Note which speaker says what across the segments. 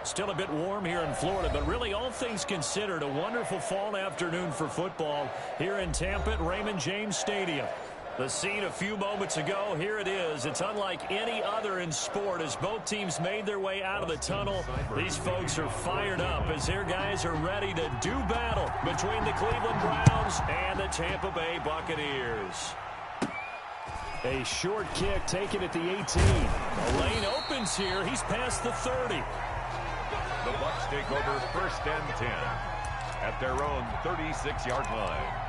Speaker 1: Still a bit warm here in Florida, but really all things considered, a wonderful fall afternoon for football here in Tampa at Raymond James Stadium. The scene a few moments ago, here it is. It's unlike any other in sport as both teams made their way out of the tunnel. These folks are fired up as their guys are ready to do battle between the Cleveland Browns and the Tampa Bay Buccaneers. A short kick taken at the 18. The lane opens here. He's past the 30.
Speaker 2: The Bucs take over 1st and 10 at their own 36-yard line.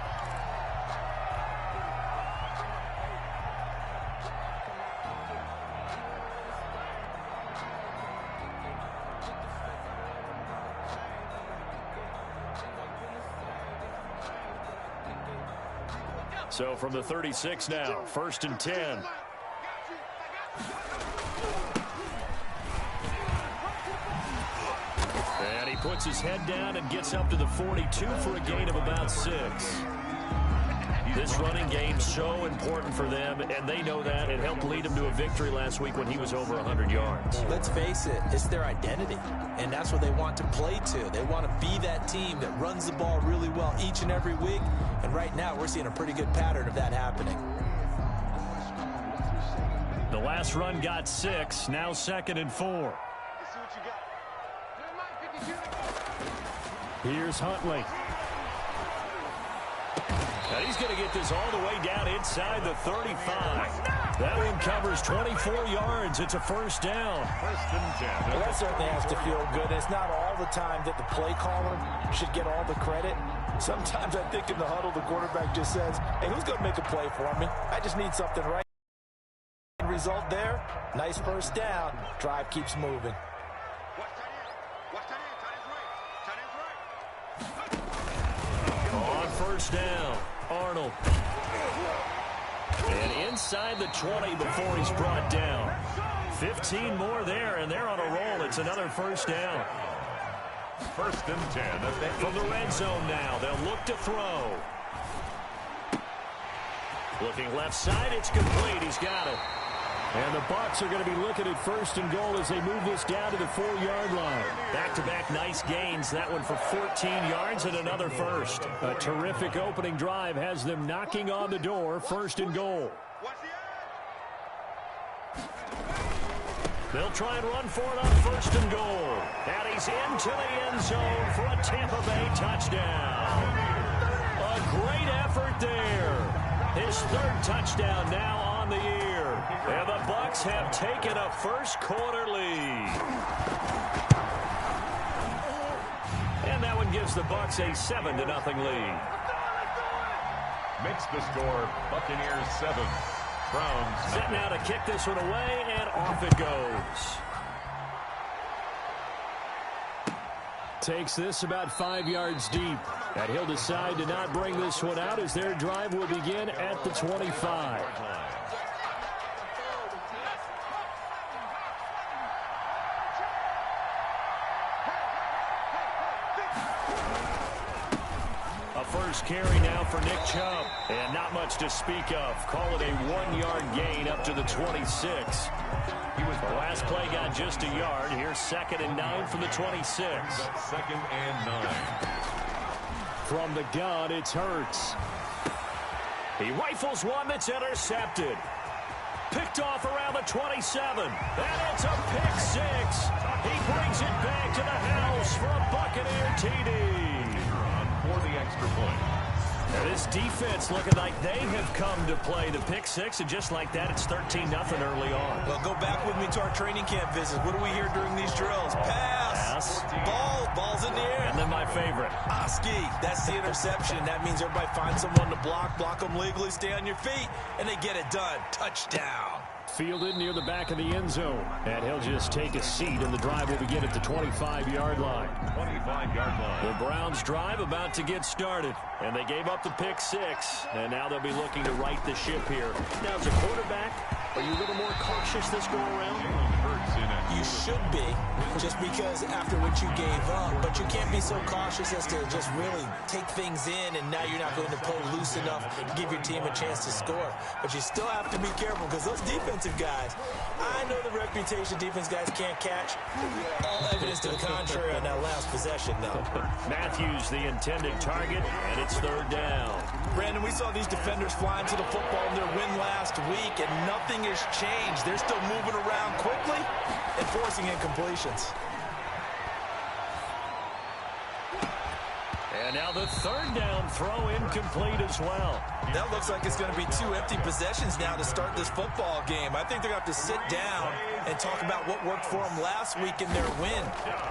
Speaker 1: So from the 36 now, 1st and 10. And he puts his head down and gets up to the 42 for a gain of about 6. This running game so important for them, and they know that. It helped lead them to a victory last week when he was over 100 yards.
Speaker 3: Let's face it, it's their identity, and that's what they want to play to. They want to be that team that runs the ball really well each and every week, and right now we're seeing a pretty good pattern of that happening.
Speaker 1: The last run got 6, now 2nd and 4. Here's Huntley. And he's going to get this all the way down inside the 35. That one covers 24 yards. It's a 1st down.
Speaker 2: 1st and 10.
Speaker 3: Well, that certainly has to feel good. It's not all the time that the play caller should get all the credit. Sometimes I think in the huddle, the quarterback just says, hey, who's going to make a play for me? I just need something right. Result there, nice 1st down. Drive keeps moving.
Speaker 1: On 1st down, Arnold. And inside the 20 before he's brought down. 15 more there, and they're on a roll. It's another 1st down.
Speaker 2: 1st and 10.
Speaker 1: From the red zone now, they'll look to throw. Looking left side, it's complete. He's got it. And the Bucs are going to be looking at 1st and goal as they move this down to the 4-yard line. Back-to-back nice gains. That one for 14 yards and another 1st. A terrific opening drive has them knocking on the door. 1st and goal. They'll try and run for it on 1st and goal. And he's into the end zone for a Tampa Bay touchdown. A great effort there. His 3rd touchdown now on the year. And the Bucs have taken a 1st quarter lead. And that one gives the Bucs a 7-0 lead.
Speaker 2: Makes the score Buccaneers 7. Browns.
Speaker 1: Set now to kick this one away, and off it goes. Takes this about 5 yards deep. And he'll decide to not bring this one out as their drive will begin at the 25. First carry now for Nick Chubb. And not much to speak of. Call it a 1-yard gain up to the 26. The last play got just a yard. Here's 2nd and 9 from the 26.
Speaker 2: 2nd and 9.
Speaker 1: From the gun, it's Hurts. He rifles one that's intercepted. Picked off around the 27. And it's a pick 6. He brings it back to the house for a Buccaneer TD.
Speaker 2: For the extra point.
Speaker 1: Now this defense looking like they have come to play the pick 6, and just like that, it's 13-0 early on.
Speaker 3: Well, go back with me to our training camp visits. What do we hear during these drills? Pass. Ball's in the air.
Speaker 1: And then my favorite.
Speaker 3: Ski. That's the interception. That means everybody finds someone to block them legally, stay on your feet, and they get it done. Touchdown.
Speaker 1: Fielded near the back of the end zone. And he'll just take a seat, and the drive will begin at the 25-yard line.
Speaker 2: 25-yard line.
Speaker 1: The Browns drive about to get started. And they gave up the pick 6. And now they'll be looking to right the ship here. Now, as a quarterback, are you a little more cautious this go around?
Speaker 3: You should be, just because after what you gave up. But you can't be so cautious as to just really take things in, and now you're not going to play loose enough to give your team a chance to score. But you still have to be careful, because those defenses defensive guys. I know the reputation defense guys can't catch. All evidence to the contrary on that last possession, though.
Speaker 1: Matthews, the intended target, and it's third down.
Speaker 3: Brandon, we saw these defenders flying to the football in their win last week, and nothing has changed. They're still moving around quickly and forcing incompletions.
Speaker 1: And now the third down throw incomplete as well.
Speaker 3: That looks like it's going to be 2 empty possessions now to start this football game. I think they're going to have to sit down and talk about what worked for them last week in their win.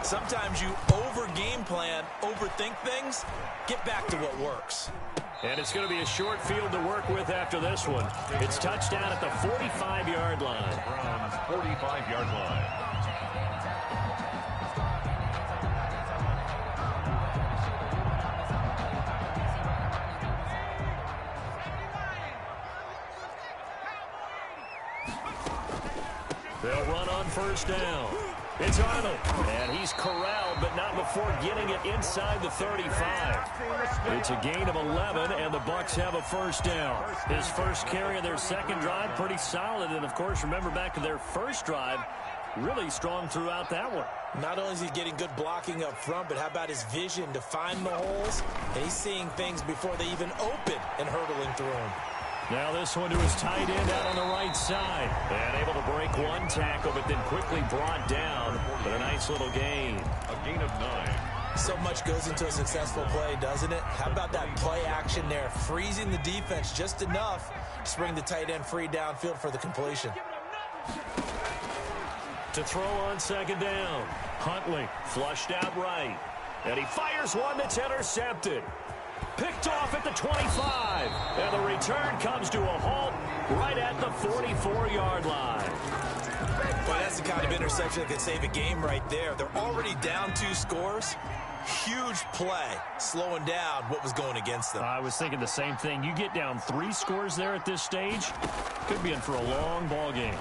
Speaker 3: Sometimes you over-game plan, overthink things, get back to what works.
Speaker 1: And it's going to be a short field to work with after this one. It's touchdown at the 45-yard line.
Speaker 2: Browns 45-yard line.
Speaker 1: They'll run on first down. It's Arnold, and he's corralled, but not before getting it inside the 35. It's a gain of 11, and the Bucs have a first down. His first carry of their second drive, pretty solid. And, of course, remember back to their first drive, really strong throughout that one.
Speaker 3: Not only is he getting good blocking up front, but how about his vision to find the holes? And he's seeing things before they even open and hurtling through them.
Speaker 1: Now this one to his tight end out on the right side. And able to break one tackle, but then quickly brought down. But a nice little gain.
Speaker 2: A gain of 9.
Speaker 3: So much goes into a successful play, doesn't it? How about that play action there? Freezing the defense just enough to bring the tight end free downfield for the completion.
Speaker 1: To throw on second down. Huntley flushed out right. And he fires one that's intercepted. Picked off at the 25. And the return comes to a halt right at the 44-yard line.
Speaker 3: Boy, that's the kind of interception that could save a game right there. They're already down 2 scores. Huge play, slowing down what was going against them.
Speaker 1: I was thinking the same thing. You get down 3 scores there at this stage, could be in for a long ball game.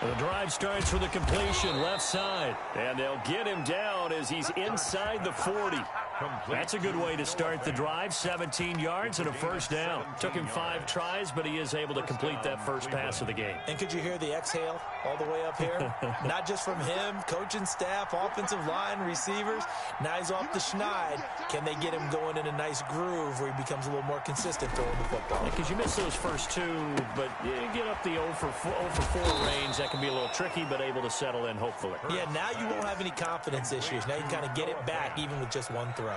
Speaker 1: The drive starts with a completion left side, and they'll get him down as he's inside the 40. That's a good way to start the drive. 17 yards and a first down. Took him 5 tries, but he is able to complete that first pass of the game.
Speaker 3: And could you hear the exhale all the way up here? Not just from him, coaching staff, offensive line, receivers. Now he's off the schneid. Can they get him going in a nice groove where he becomes a little more consistent throwing the football?
Speaker 1: Because you miss those first 2, but you get up the 0 for 4 range. That can be a little tricky, but able to settle in, hopefully.
Speaker 3: Yeah, now you won't have any confidence issues. Now you can kind of get it back even with just 1 throw.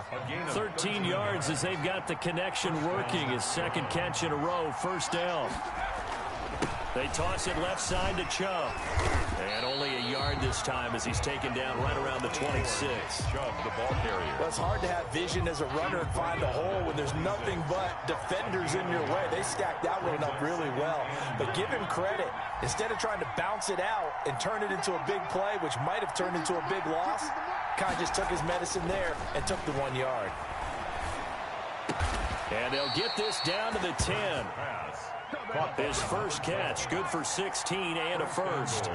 Speaker 1: 13 yards as they've got the connection working. His second catch in a row, first down. They toss it left side to Chubb. And only a yard this time as he's taken down right around the 26.
Speaker 2: Chubb, the ball carrier.
Speaker 3: Well, it's hard to have vision as a runner and find a hole when there's nothing but defenders in your way. They stacked that one up really well. But give him credit. Instead of trying to bounce it out and turn it into a big play, which might have turned into a big loss, kind of just took his medicine there and took the 1 yard.
Speaker 1: And they'll get this down to the 10. His first catch, good for 16 and a first.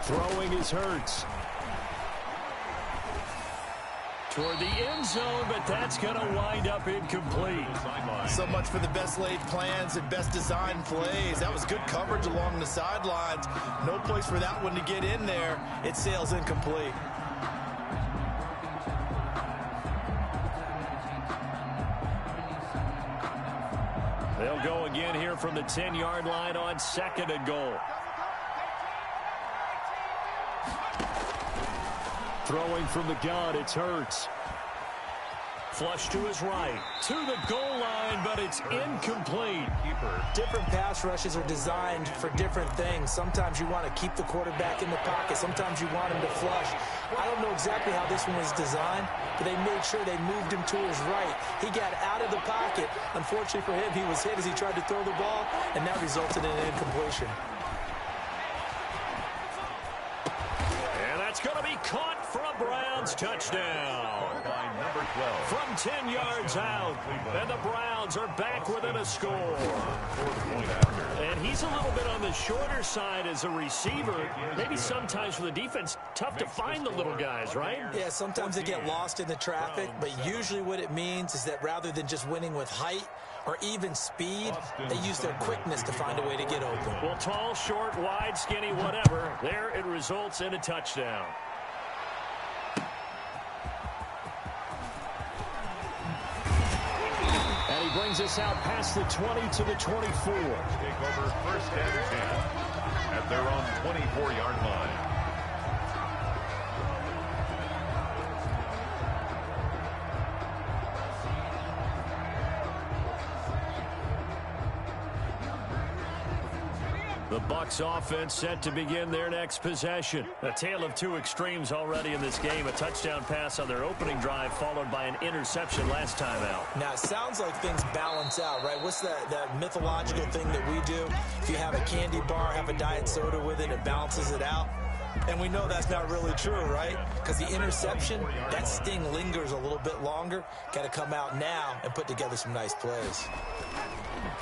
Speaker 1: Throwing is Hurts. Toward the end zone, but that's going to wind up incomplete.
Speaker 3: So much for the best laid plans and best designed plays. That was good coverage along the sidelines. No place for that one to get in there. It sails incomplete.
Speaker 1: They'll go again here from the 10-yard line on second and goal. Throwing from the gun, it's Hurts. Flush to his right, to the goal line, but it's incomplete.
Speaker 3: Different pass rushes are designed for different things. Sometimes you want to keep the quarterback in the pocket. Sometimes you want him to flush. I don't know exactly how this one was designed, but they made sure they moved him to his right. He got out of the pocket. Unfortunately for him, he was hit as he tried to throw the ball, and that resulted in an incompletion.
Speaker 1: And that's going to be caught for a Browns touchdown.
Speaker 2: By number 12.
Speaker 1: From 10 yards out, and the Browns are back within a score. And he's a little bit on the shorter side as a receiver. Maybe sometimes for the defense, tough to find the little guys, right?
Speaker 3: Yeah, sometimes they get lost in the traffic, but usually what it means is that rather than just winning with height or even speed, they use their quickness to find a way to get open.
Speaker 1: Well, tall, short, wide, skinny, whatever, there it results in a touchdown. And he brings us out past the 20 to the 24.
Speaker 2: Take over first and 10 at their own 24-yard line.
Speaker 1: The Bucs offense set to begin their next possession. A tale of two extremes already in this game. A touchdown pass on their opening drive followed by an interception last time out.
Speaker 3: Now, it sounds like things balance out, right? What's that mythological thing that we do? If you have a candy bar, have a diet soda with it, it balances it out. And we know that's not really true, right? Because the interception, that sting lingers a little bit longer. Got to come out now and put together some nice plays.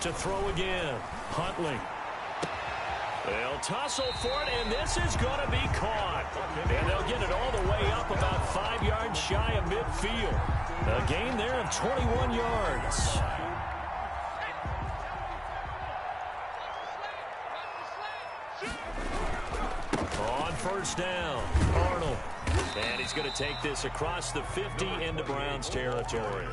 Speaker 1: To throw again, Huntley. They'll tussle for it, and this is going to be caught. And they'll get it all the way up about 5 yards shy of midfield. A gain there of 21 yards. On first down, Arnold. And he's going to take this across the 50 into Browns territory.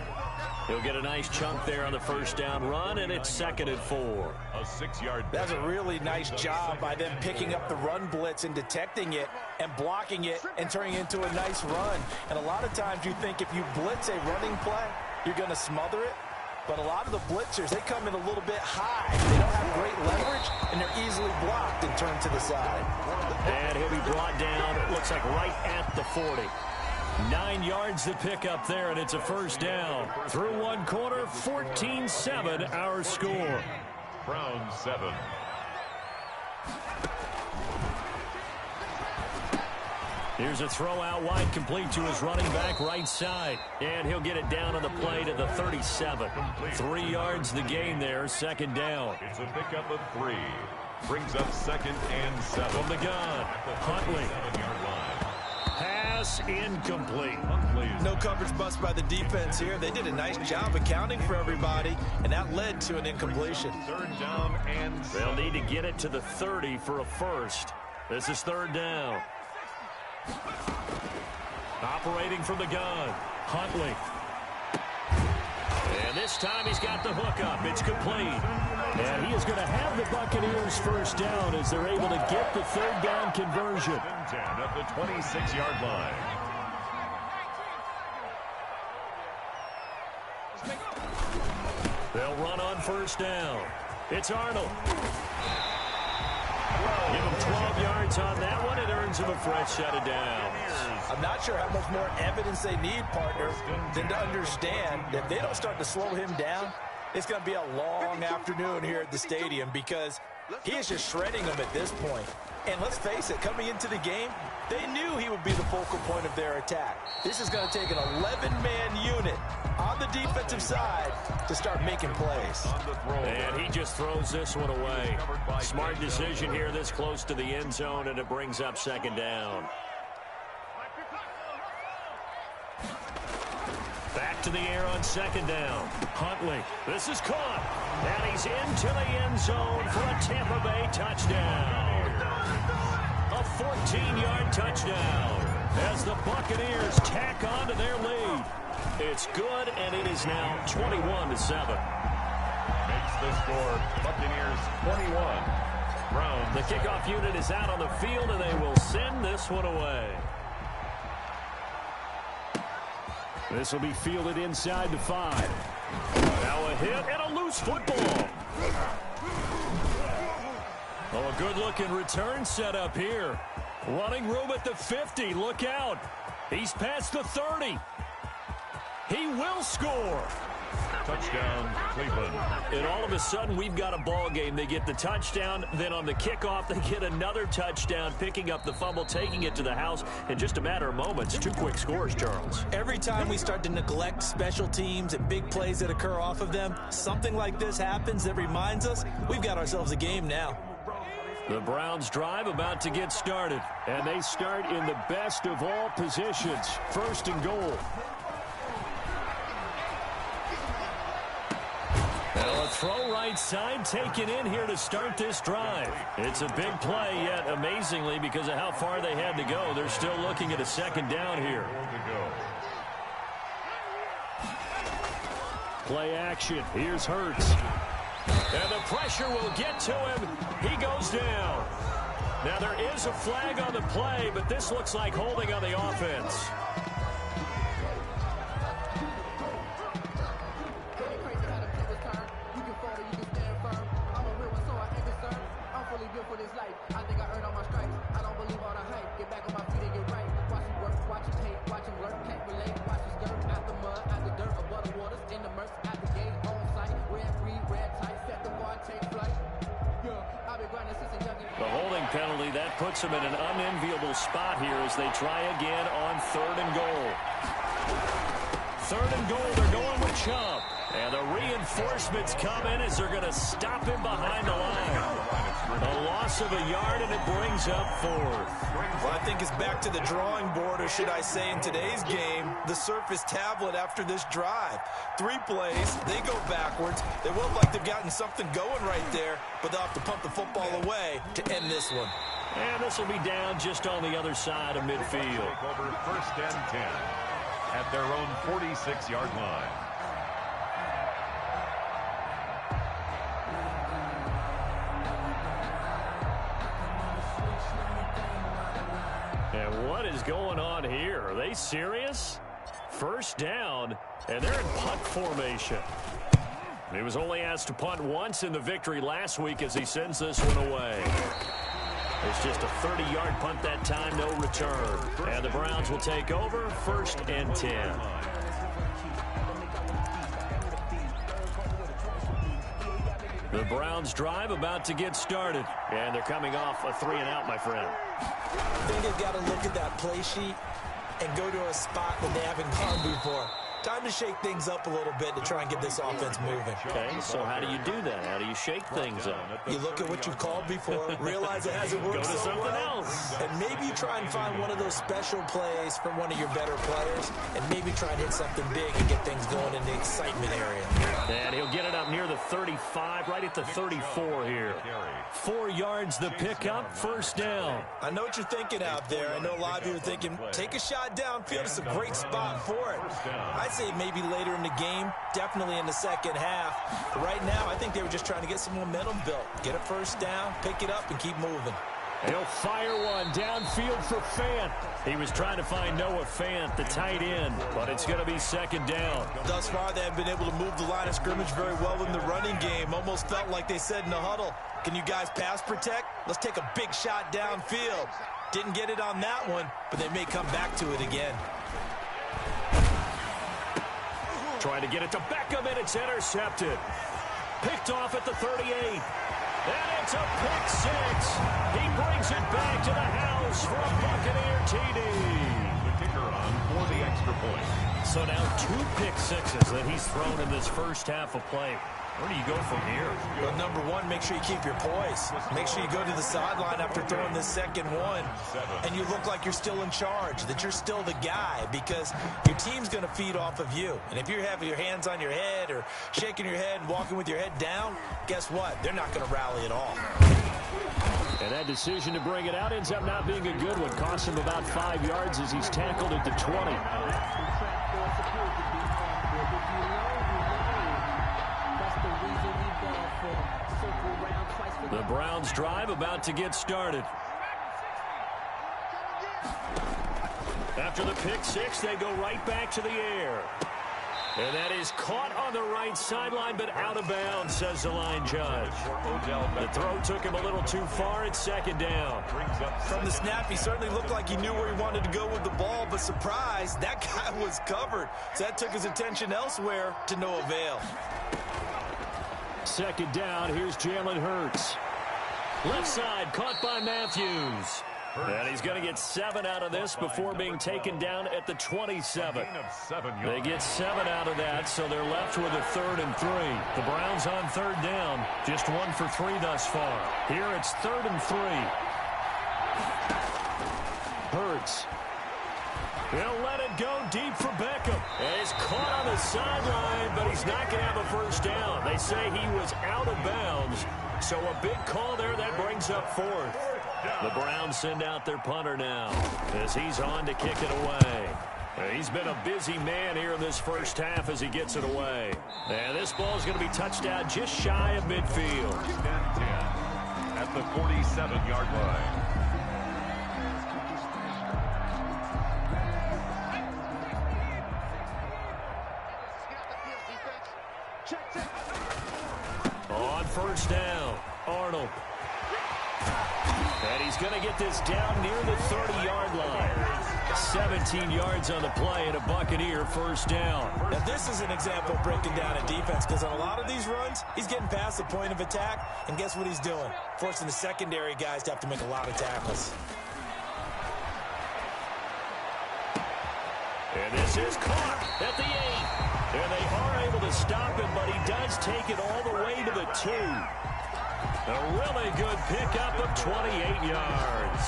Speaker 1: He'll get a nice chunk there on the first down run, and it's 2nd and 4.
Speaker 2: A 6-yard.
Speaker 3: That's a really nice job by them picking up the run blitz and detecting it and blocking it and turning it into a nice run. And a lot of times you think if you blitz a running play, you're going to smother it. But a lot of the blitzers, they come in a little bit high. They don't have great leverage, and they're easily blocked and turned to the side.
Speaker 1: And he'll be brought down, it looks like right at the 40. 9 yards to pick up there, and it's a first down. Through one quarter, 14-7 our score.
Speaker 2: Browns 7.
Speaker 1: Here's a throw out wide, complete to his running back right side. And he'll get it down on the play to the 37. 3 yards the gain there, 2nd down.
Speaker 2: It's a pickup of 3. Brings up 2nd and 7.
Speaker 1: From the gun, Huntley.
Speaker 2: 7-yard line.
Speaker 1: Pass incomplete.
Speaker 3: No coverage bust by the defense here. They did a nice job accounting for everybody, and that led to an incompletion.
Speaker 2: 3rd down and
Speaker 1: They'll need to get it to the 30 for a first. This is 3rd down. Operating from the gun, Huntley. And this time he's got the hook up. It's complete. And he is going to have the Buccaneers first down as they're able to get the 3rd down conversion.
Speaker 2: 10 at the 26-yard line.
Speaker 1: They'll run on first down. It's Arnold. Give him 12 yards on that one. It earns him a fresh set of downs.
Speaker 3: I'm not sure how much more evidence they need, partner, than to understand that if they don't start to slow him down, it's going to be a long afternoon here at the stadium because he is just shredding them at this point. And let's face it, coming into the game, they knew he would be the focal point of their attack. This is going to take an 11-man unit on the defensive side to start making plays.
Speaker 1: And he just throws this one away. Smart decision here this close to the end zone, and it brings up 2nd down. Back to the air on 2nd down. Huntley. This is caught. And he's into the end zone for a Tampa Bay touchdown. A 14-yard touchdown as the Buccaneers tack on to their lead. It's good, and it is now 21-7.
Speaker 2: Makes the score Buccaneers 21. Browns.
Speaker 1: The kickoff unit is out on the field, and they will send this one away. This will be fielded inside the 5. Now a hit and a loose football. Oh, a good-looking return set up here. Running room at the 50. Look out. He's past the 30. He will score.
Speaker 2: Touchdown, Cleveland.
Speaker 1: And all of a sudden, we've got a ball game. They get the touchdown. Then on the kickoff, they get another touchdown, picking up the fumble, taking it to the house in just a matter of moments. 2 quick scores, Charles.
Speaker 3: Every time we start to neglect special teams and big plays that occur off of them, something like this happens that reminds us we've got ourselves a game now.
Speaker 1: The Browns drive about to get started.
Speaker 4: And they start in the best of all positions. 1st and goal.
Speaker 1: Well, a throw right side taken in here to start this drive. It's a big play, yet amazingly, because of how far they had to go, they're still looking at a 2nd down here.
Speaker 4: Play action. Here's Hurts.
Speaker 1: And the pressure will get to him. He goes down. Now, there is a flag on the play, but this looks like holding on the offense. The holding penalty, that puts them in an unenviable spot here as they try again on 3rd and goal. 3rd and goal, they're going with Chubb. And the reinforcements come in as they're going to stop him behind the line. A loss of a yard, and it brings up 4th.
Speaker 3: Well, I think it's back to the drawing board, or should I say in today's game, the Surface tablet after this drive. 3 plays, they go backwards. They look like they've gotten something going right there, but they'll have to punt the football away to end this one.
Speaker 1: And this will be down just on the other side of midfield.
Speaker 2: Take over 1st and 10 at their own 46-yard line.
Speaker 1: And what is going on here? Are they serious? 1st down, and they're in punt formation. He was only asked to punt once in the victory last week as he sends this one away. It's just a 30-yard punt that time, no return. And the Browns will take over 1st and 10. The Browns drive about to get started. And they're coming off a 3-and-out, my friend.
Speaker 3: I think they've got to look at that play sheet and go to a spot that they haven't gone before. Time to shake things up a little bit to try and get this offense moving.
Speaker 1: Okay, so how do you do that? How do you shake things up?
Speaker 3: You look at what you've called before, realize it hasn't worked
Speaker 1: Go to
Speaker 3: so
Speaker 1: something
Speaker 3: well,
Speaker 1: else.
Speaker 3: and maybe you try and find one of those special plays from one of your better players, and maybe try and hit something big and get things going in the excitement area.
Speaker 1: And he'll get it up near the 35, right at the 34 here. 4 yards the pickup, 1st down.
Speaker 3: I know what you're thinking out there. I know a lot of you are thinking, take a shot downfield. It's a great spot for it. I'd say maybe later in the game, definitely in the 2nd half. But right now, I think they were just trying to get some momentum built. Get a 1st down, pick it up, and keep moving.
Speaker 1: He'll fire one downfield for Fant. He was trying to find Noah Fant, the tight end, but it's going to be 2nd down.
Speaker 3: Thus far, they have been able to move the line of scrimmage very well in the running game. Almost felt like they said in the huddle, can you guys pass protect? Let's take a big shot downfield. Didn't get it on that one, but they may come back to it again.
Speaker 1: Trying to get it to Beckham, and it's intercepted. Picked off at the 38. And it's a pick 6. He brings it back to the house for a Buccaneer TD.
Speaker 2: The kicker on for the extra point.
Speaker 1: So now 2 pick 6s that he's thrown in this 1st half of play. Where do you go from here?
Speaker 3: Well, number one, make sure you keep your poise. Make sure you go to the sideline after throwing this 2nd one, and you look like you're still in charge, that you're still the guy, because your team's going to feed off of you. And if you're having your hands on your head or shaking your head and walking with your head down, guess what? They're not going to rally at all.
Speaker 4: And that decision to bring it out ends up not being a good one. Costs him about 5 yards as he's tackled at the 20.
Speaker 1: The Browns drive about to get started. After the pick 6, they go right back to the air. And that is caught on the right sideline, but out of bounds, says the line judge. The throw took him a little too far. It's second down.
Speaker 3: From the snap, he certainly looked like he knew where he wanted to go with the ball, but surprise, that guy was covered. So that took his attention elsewhere to no avail.
Speaker 4: Second down, here's Jalen Hurts.
Speaker 1: Left side, caught by Matthews. And he's going to get 7 out of this before being taken down at the 27. They get 7 out of that, so they're left with a 3rd and 3. The Browns on 3rd down, just 1 for 3 thus far. Here it's 3rd and 3. Hurts. He'll let it go deep for Beckham. And he's caught on the sideline, but he's not going to have a first down. They say he was out of bounds, so a big call there that brings up 4th. The Browns send out their punter now as he's on to kick it away. He's been a busy man here in this first half as he gets it away. And this ball is going to be touched out just shy of midfield.
Speaker 2: 10 at the 47-yard line.
Speaker 1: On first down, Arnold. And he's going to get this down near the 30-yard line. 17 yards on the play and a Buccaneer first down.
Speaker 3: Now, this is an example of breaking down a defense because on a lot of these runs, he's getting past the point of attack, and guess what he's doing? Forcing the secondary guys to have to make a lot of tackles.
Speaker 1: And this is caught at the 8. And they are able to stop him, but he does take it all the way to the 2. A really good pickup of 28 yards.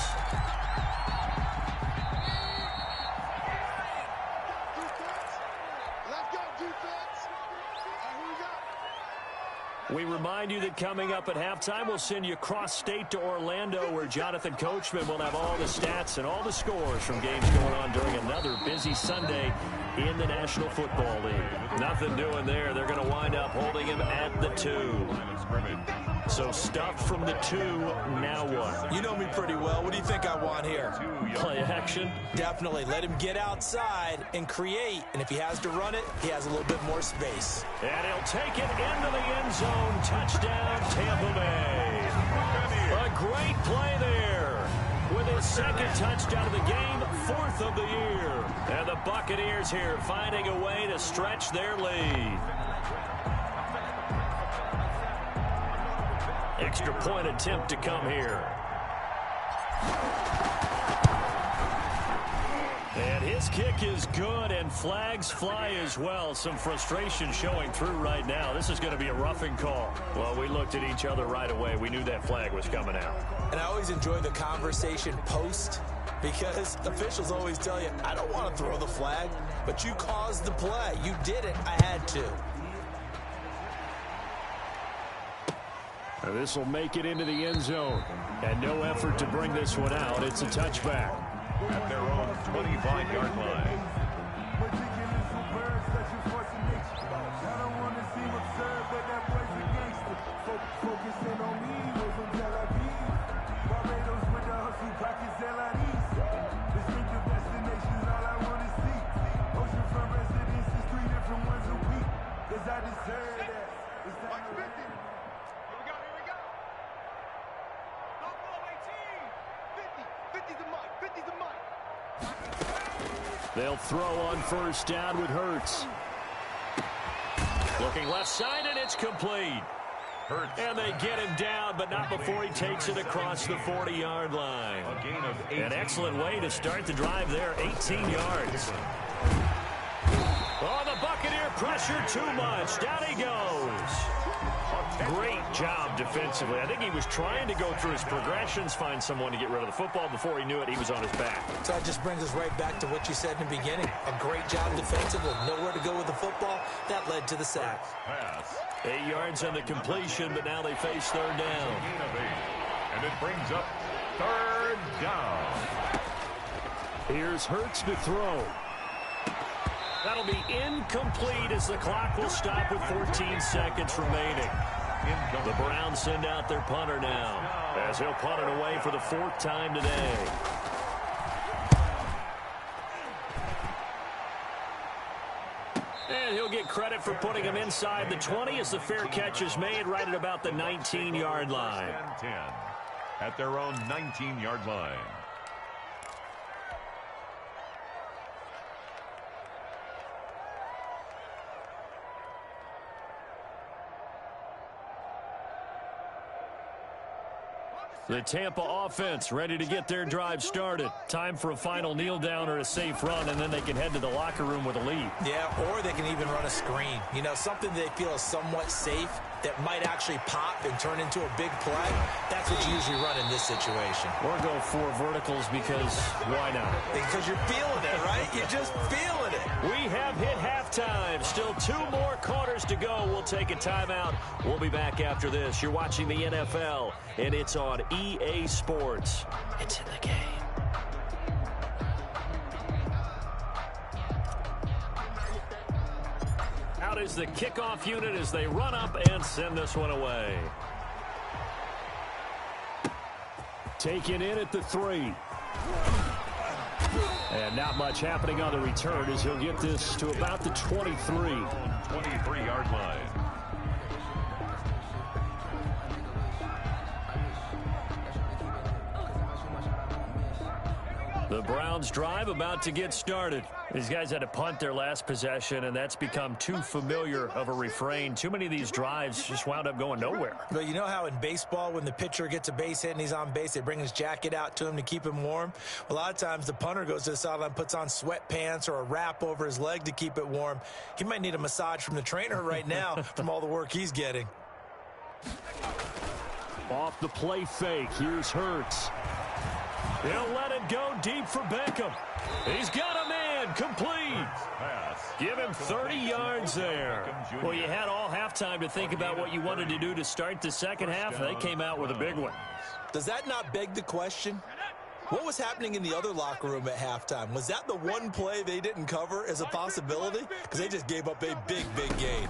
Speaker 1: We remind you that coming up at halftime, we'll send you cross-state to Orlando, where Jonathan Coachman will have all the stats and all the scores from games going on during another busy Sunday in the National Football League. Nothing doing there. They're going to wind up holding him at the 2. So stuffed from the 2, now what?
Speaker 3: You know me pretty well. What do you think I want here?
Speaker 1: Play action?
Speaker 3: Definitely. Let him get outside and create. And if he has to run it, he has a little bit more space.
Speaker 1: And he'll take it into the end zone. Touchdown, Tampa Bay. A great play there. With his second touchdown of the game, 4th of the year. And the Buccaneers here finding a way to stretch their lead. Extra point attempt to come here. And his kick is good, and flags fly as well. Some frustration showing through right now. This is going to be a roughing call. Well, we looked at each other right away. We knew that flag was coming out.
Speaker 3: And I always enjoy the conversation post, because officials always tell you, I don't want to throw the flag, but you caused the play. You did it. I had to.
Speaker 4: This will make it into the end zone. And no effort to bring this one out. It's a touchback.
Speaker 2: At their own 25-yard line.
Speaker 4: They'll throw on first down with Hurts.
Speaker 1: Looking left side, and it's complete.
Speaker 2: Hurts.
Speaker 1: And they get him down, but not before he takes it across the 40-yard line.
Speaker 2: A gain of 18.
Speaker 1: An excellent way to start the drive there, 18 yards. Oh, the Buccaneer pressure too much. Down he goes. Great job defensively. I think he was trying to go through his progressions, find someone to get rid of the football. Before he knew it, he was on his back.
Speaker 3: So that just brings us right back to what you said in the beginning. A great job defensively. Nowhere to go with the football. That led to the sack.
Speaker 2: Pass.
Speaker 1: 8 yards on the completion, but now they face third down.
Speaker 2: Gain of 8. And it brings up third down.
Speaker 4: Here's Hurts to throw.
Speaker 1: That'll be incomplete as the clock will stop with 14 seconds remaining. The Browns send out their punter now, as he'll punt it away for the 4th time today. And he'll get credit for putting him inside the 20 as the fair catch is made right at about the 19-yard line.
Speaker 2: 10 at their own 19-yard line.
Speaker 1: The Tampa offense ready to get their drive started. Time for a final kneel down or a safe run, and then they can head to the locker room with a lead.
Speaker 3: Yeah, or they can even run a screen. You know, something they feel is somewhat safe that might actually pop and turn into a big play. That's what you usually run in this situation.
Speaker 1: Or go 4 verticals because why not?
Speaker 3: Because you're feeling it, right? You're just feeling it.
Speaker 1: We have hit halftime. Still 2 more quarters to go. We'll take a timeout. We'll be back after this. You're watching the NFL, and it's on EA Sports. It's in the game. Out is the kickoff unit as they run up and send this one away.
Speaker 4: Taken in at the 3. And not much happening on the return as he'll get this to about the 23.
Speaker 2: 23-yard line.
Speaker 1: The Browns drive about to get started. These guys had to punt their last possession, and that's become too familiar of a refrain. Too many of these drives just wound up going nowhere.
Speaker 3: But you know how in baseball, when the pitcher gets a base hit and he's on base, they bring his jacket out to him to keep him warm? A lot of times the punter goes to the sideline, puts on sweatpants or a wrap over his leg to keep it warm. He might need a massage from the trainer right now from all the work he's getting.
Speaker 4: Off the play fake. Here's Hurts.
Speaker 1: He'll let it go deep for Beckham. He's got a man complete. Give him 30 yards there. Well, you had all halftime to think about what you wanted to do to start the second half. They came out with a big one.
Speaker 3: Does that not beg the question? What was happening in the other locker room at halftime? Was that the one play they didn't cover as a possibility? Because they just gave up a big, big gain.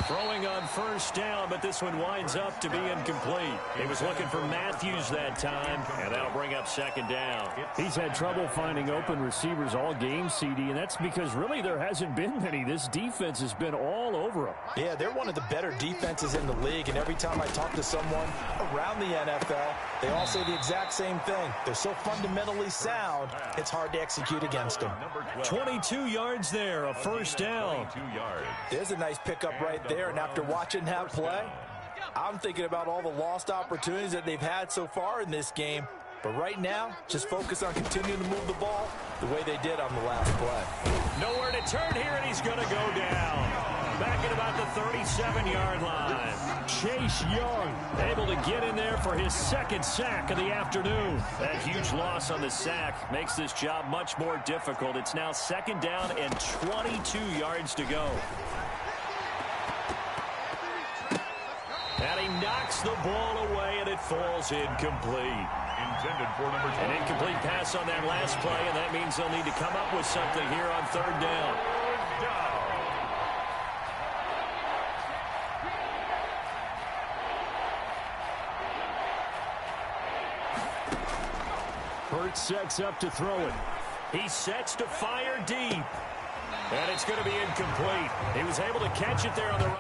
Speaker 1: Throwing on first down, but this one winds up to be incomplete. He was looking for Matthews that time, and that'll bring up second down.
Speaker 4: He's had trouble finding open receivers all game, CD, and that's because really there hasn't been many. This defense has been all over him.
Speaker 3: Yeah, they're one of the better defenses in the league, and every time I talk to someone around the NFL, they all say the exact same thing. They're so fundamentally sound, it's hard to execute against them.
Speaker 1: 22 yards there, a first down.
Speaker 3: There's a nice pickup right there. And after watching that play, I'm thinking about all the lost opportunities that they've had so far in this game. But right now, just focus on continuing to move the ball the way they did on the last play.
Speaker 1: Nowhere to turn here, and he's going to go down. Back at about the 37-yard line.
Speaker 4: Chase Young
Speaker 1: able to get in there for his second sack of the afternoon. That huge loss on the sack makes this job much more difficult. It's now second down and 22 yards to go. And he knocks the ball away, and it falls incomplete.
Speaker 2: Intended for number 20.
Speaker 1: An incomplete pass on that last play, and that means they'll need to come up with something here on third down.
Speaker 4: Hurts sets up to throw it.
Speaker 1: He sets to fire deep. And it's going to be incomplete. He was able to catch it there on the right.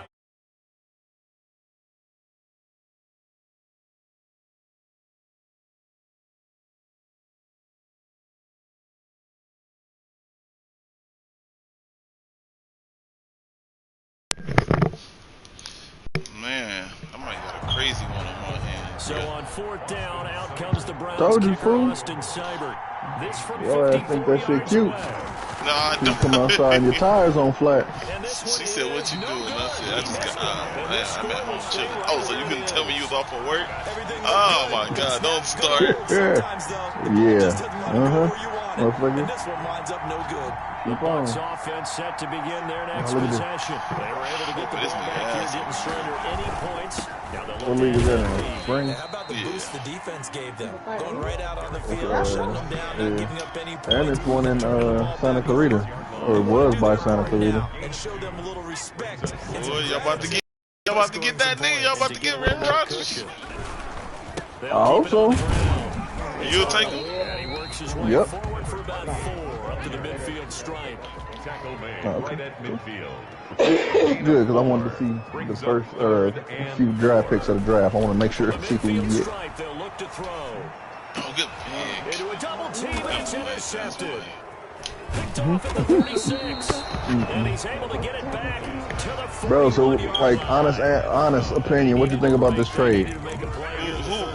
Speaker 5: Man, I might got a crazy one on my hands.
Speaker 1: So on fourth down, out comes the Browns
Speaker 6: kicker,
Speaker 1: fool. Austin Seibert. This from
Speaker 6: Yo, I think that shit cute.
Speaker 5: No, I
Speaker 6: You
Speaker 5: don't.
Speaker 6: come outside and your tires on flat.
Speaker 5: She said, "What you doing?" I said, "I just got. Man, I'm at home chilling." Oh, so you couldn't tell me you was off of work? Oh my God! Don't start.
Speaker 6: Yeah. Motherfucker.
Speaker 3: This one winds up no good.
Speaker 6: Keep on.
Speaker 1: Bucs offense set to begin their next
Speaker 6: look at this.
Speaker 1: possession. They were able to get the
Speaker 5: This
Speaker 1: ball
Speaker 5: nigga
Speaker 1: back here,
Speaker 5: ass.
Speaker 1: didn't surrender any points. Now they'll
Speaker 6: What
Speaker 1: look
Speaker 6: league is that
Speaker 1: at
Speaker 6: in? Spring?
Speaker 3: How about the
Speaker 5: Yeah.
Speaker 3: boost the defense gave them? Going right out on the field,
Speaker 6: Okay,
Speaker 3: shutting them down, not giving up any points.
Speaker 6: And it's one in Santa Clarita. Or it was by Santa Clarita.
Speaker 3: And show them a little respect.
Speaker 5: Boy, y'all about to get that nigga. Y'all about to get Aaron Rodgers.
Speaker 6: Also,
Speaker 5: You'll take him.
Speaker 1: And he works his way
Speaker 6: Yep.
Speaker 1: forward for about 4. Up to the midfield stripe.
Speaker 2: Tackle made right at midfield.
Speaker 6: Good, because I wanted to see the first few draft picks of the draft. I want to make sure see who we get.
Speaker 1: Stripe, they'll look to throw.
Speaker 5: Oh, good pick.
Speaker 1: Into a double team, and it's intercepted. Picked off at the 36. And he's able to get it back to the 41.
Speaker 6: Bro, so like honest opinion, what do you think about this trade?